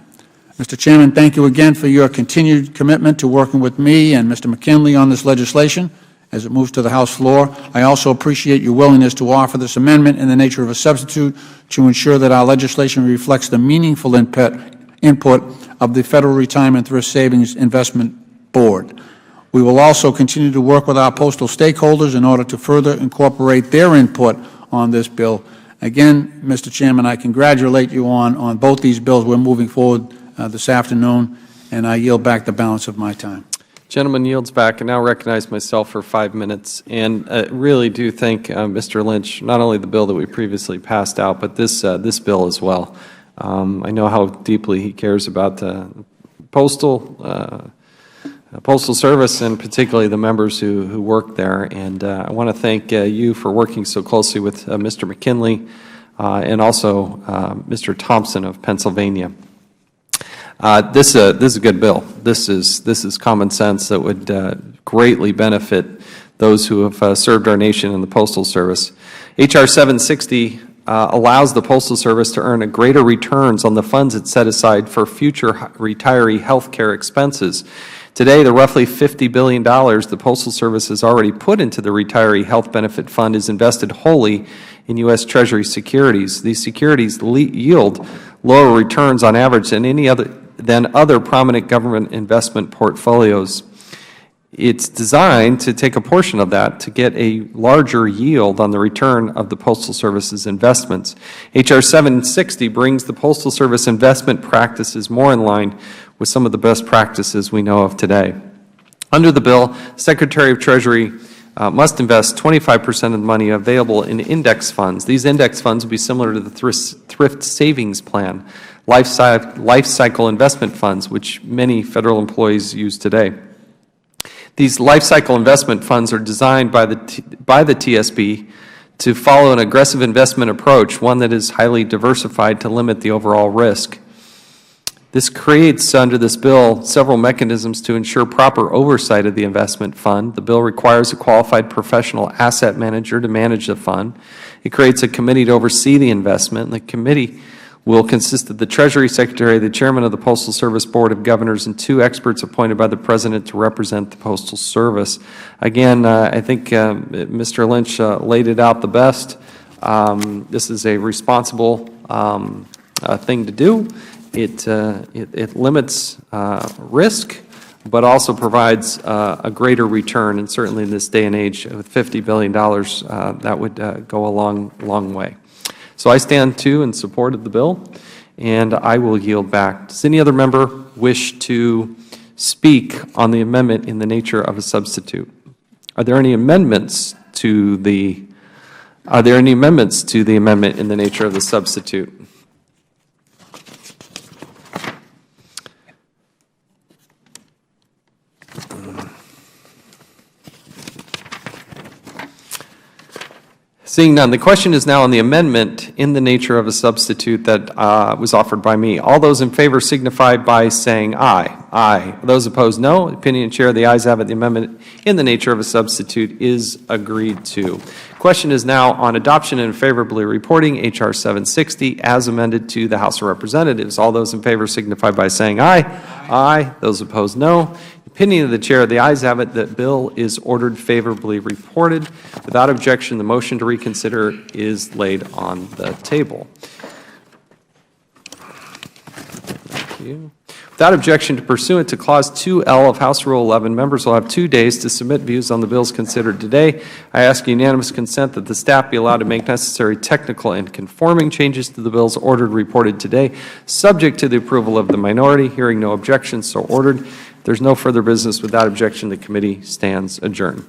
Mr. Chairman, thank you again for your continued commitment to working with me and Mr. McKinley on this legislation as it moves to the House floor. I also appreciate your willingness to offer this amendment in the nature of a substitute to ensure that our legislation reflects the meaningful input of the Federal Retirement Thrift Savings Investment Board. We will also continue to work with our postal stakeholders in order to further incorporate their input on this bill. Again, Mr. Chairman, I congratulate you on both these bills. We're moving forward this afternoon, and I yield back the balance of my time. Gentleman yields back, and now recognize myself for 5 minutes. And really do thank Mr. Lynch, not only the bill that we previously passed out, but this bill as well. I know how deeply he cares about the Postal Service, and particularly the members who work there. And I want to thank you for working so closely with Mr. McKinley and also Mr. Thompson of Pennsylvania. This is a good bill. This is common sense that would greatly benefit those who have served our nation in the Postal Service. H.R. 760 allows the Postal Service to earn a greater returns on the funds it set aside for future retiree health care expenses. Today, the roughly $50 billion the Postal Service has already put into the Retiree Health Benefit Fund is invested wholly in U.S. Treasury securities. These securities yield lower returns on average than other prominent government investment portfolios. It's designed to take a portion of that to get a larger yield on the return of the Postal Service's investments. H.R. 760 brings the Postal Service investment practices more in line with some of the best practices we know of today. Under the bill, Secretary of Treasury must invest 25% of the money available in index funds. These index funds will be similar to the Thrift Savings Plan, life cycle investment funds, which many Federal employees use today. These life cycle investment funds are designed by the TSB to follow an aggressive investment approach, one that is highly diversified to limit the overall risk. This creates, under this bill, several mechanisms to ensure proper oversight of the investment fund. The bill requires a qualified professional asset manager to manage the fund. It creates a committee to oversee the investment. The committee will consist of the Treasury Secretary, the Chairman of the Postal Service Board of Governors, and 2 experts appointed by the President to represent the Postal Service. Again, I think Mr. Lynch laid it out the best. This is a responsible thing to do. It limits risk, but also provides a greater return, and certainly in this day and age, with $50 billion, that would go a long way. So I stand, too, in support of the bill, and I will yield back. Does any other member wish to speak on the amendment in the nature of a substitute? Are there any amendments to the amendment in the nature of the substitute? Seeing none, the question is now on the amendment in the nature of a substitute that was offered by me. All those in favor signify by saying aye. Aye. Those opposed, no. Opinion of Chair, the ayes have it. The amendment in the nature of a substitute is agreed to. Question is now on adoption and favorably reporting H.R. 760 as amended to the House of Representatives. All those in favor signify by saying aye. Aye. Those opposed, no. Opinion of the Chair, the ayes have it. That bill is ordered favorably reported. Without objection, the motion to reconsider is laid on the table. Thank you. Without objection, to pursuant to Clause 2L of House Rule 11, members will have 2 days to submit views on the bills considered today. I ask unanimous consent that the staff be allowed to make necessary technical and conforming changes to the bills ordered reported today, subject to the approval of the minority. Hearing no objections, so ordered. There's no further business. Without objection, the committee stands adjourned.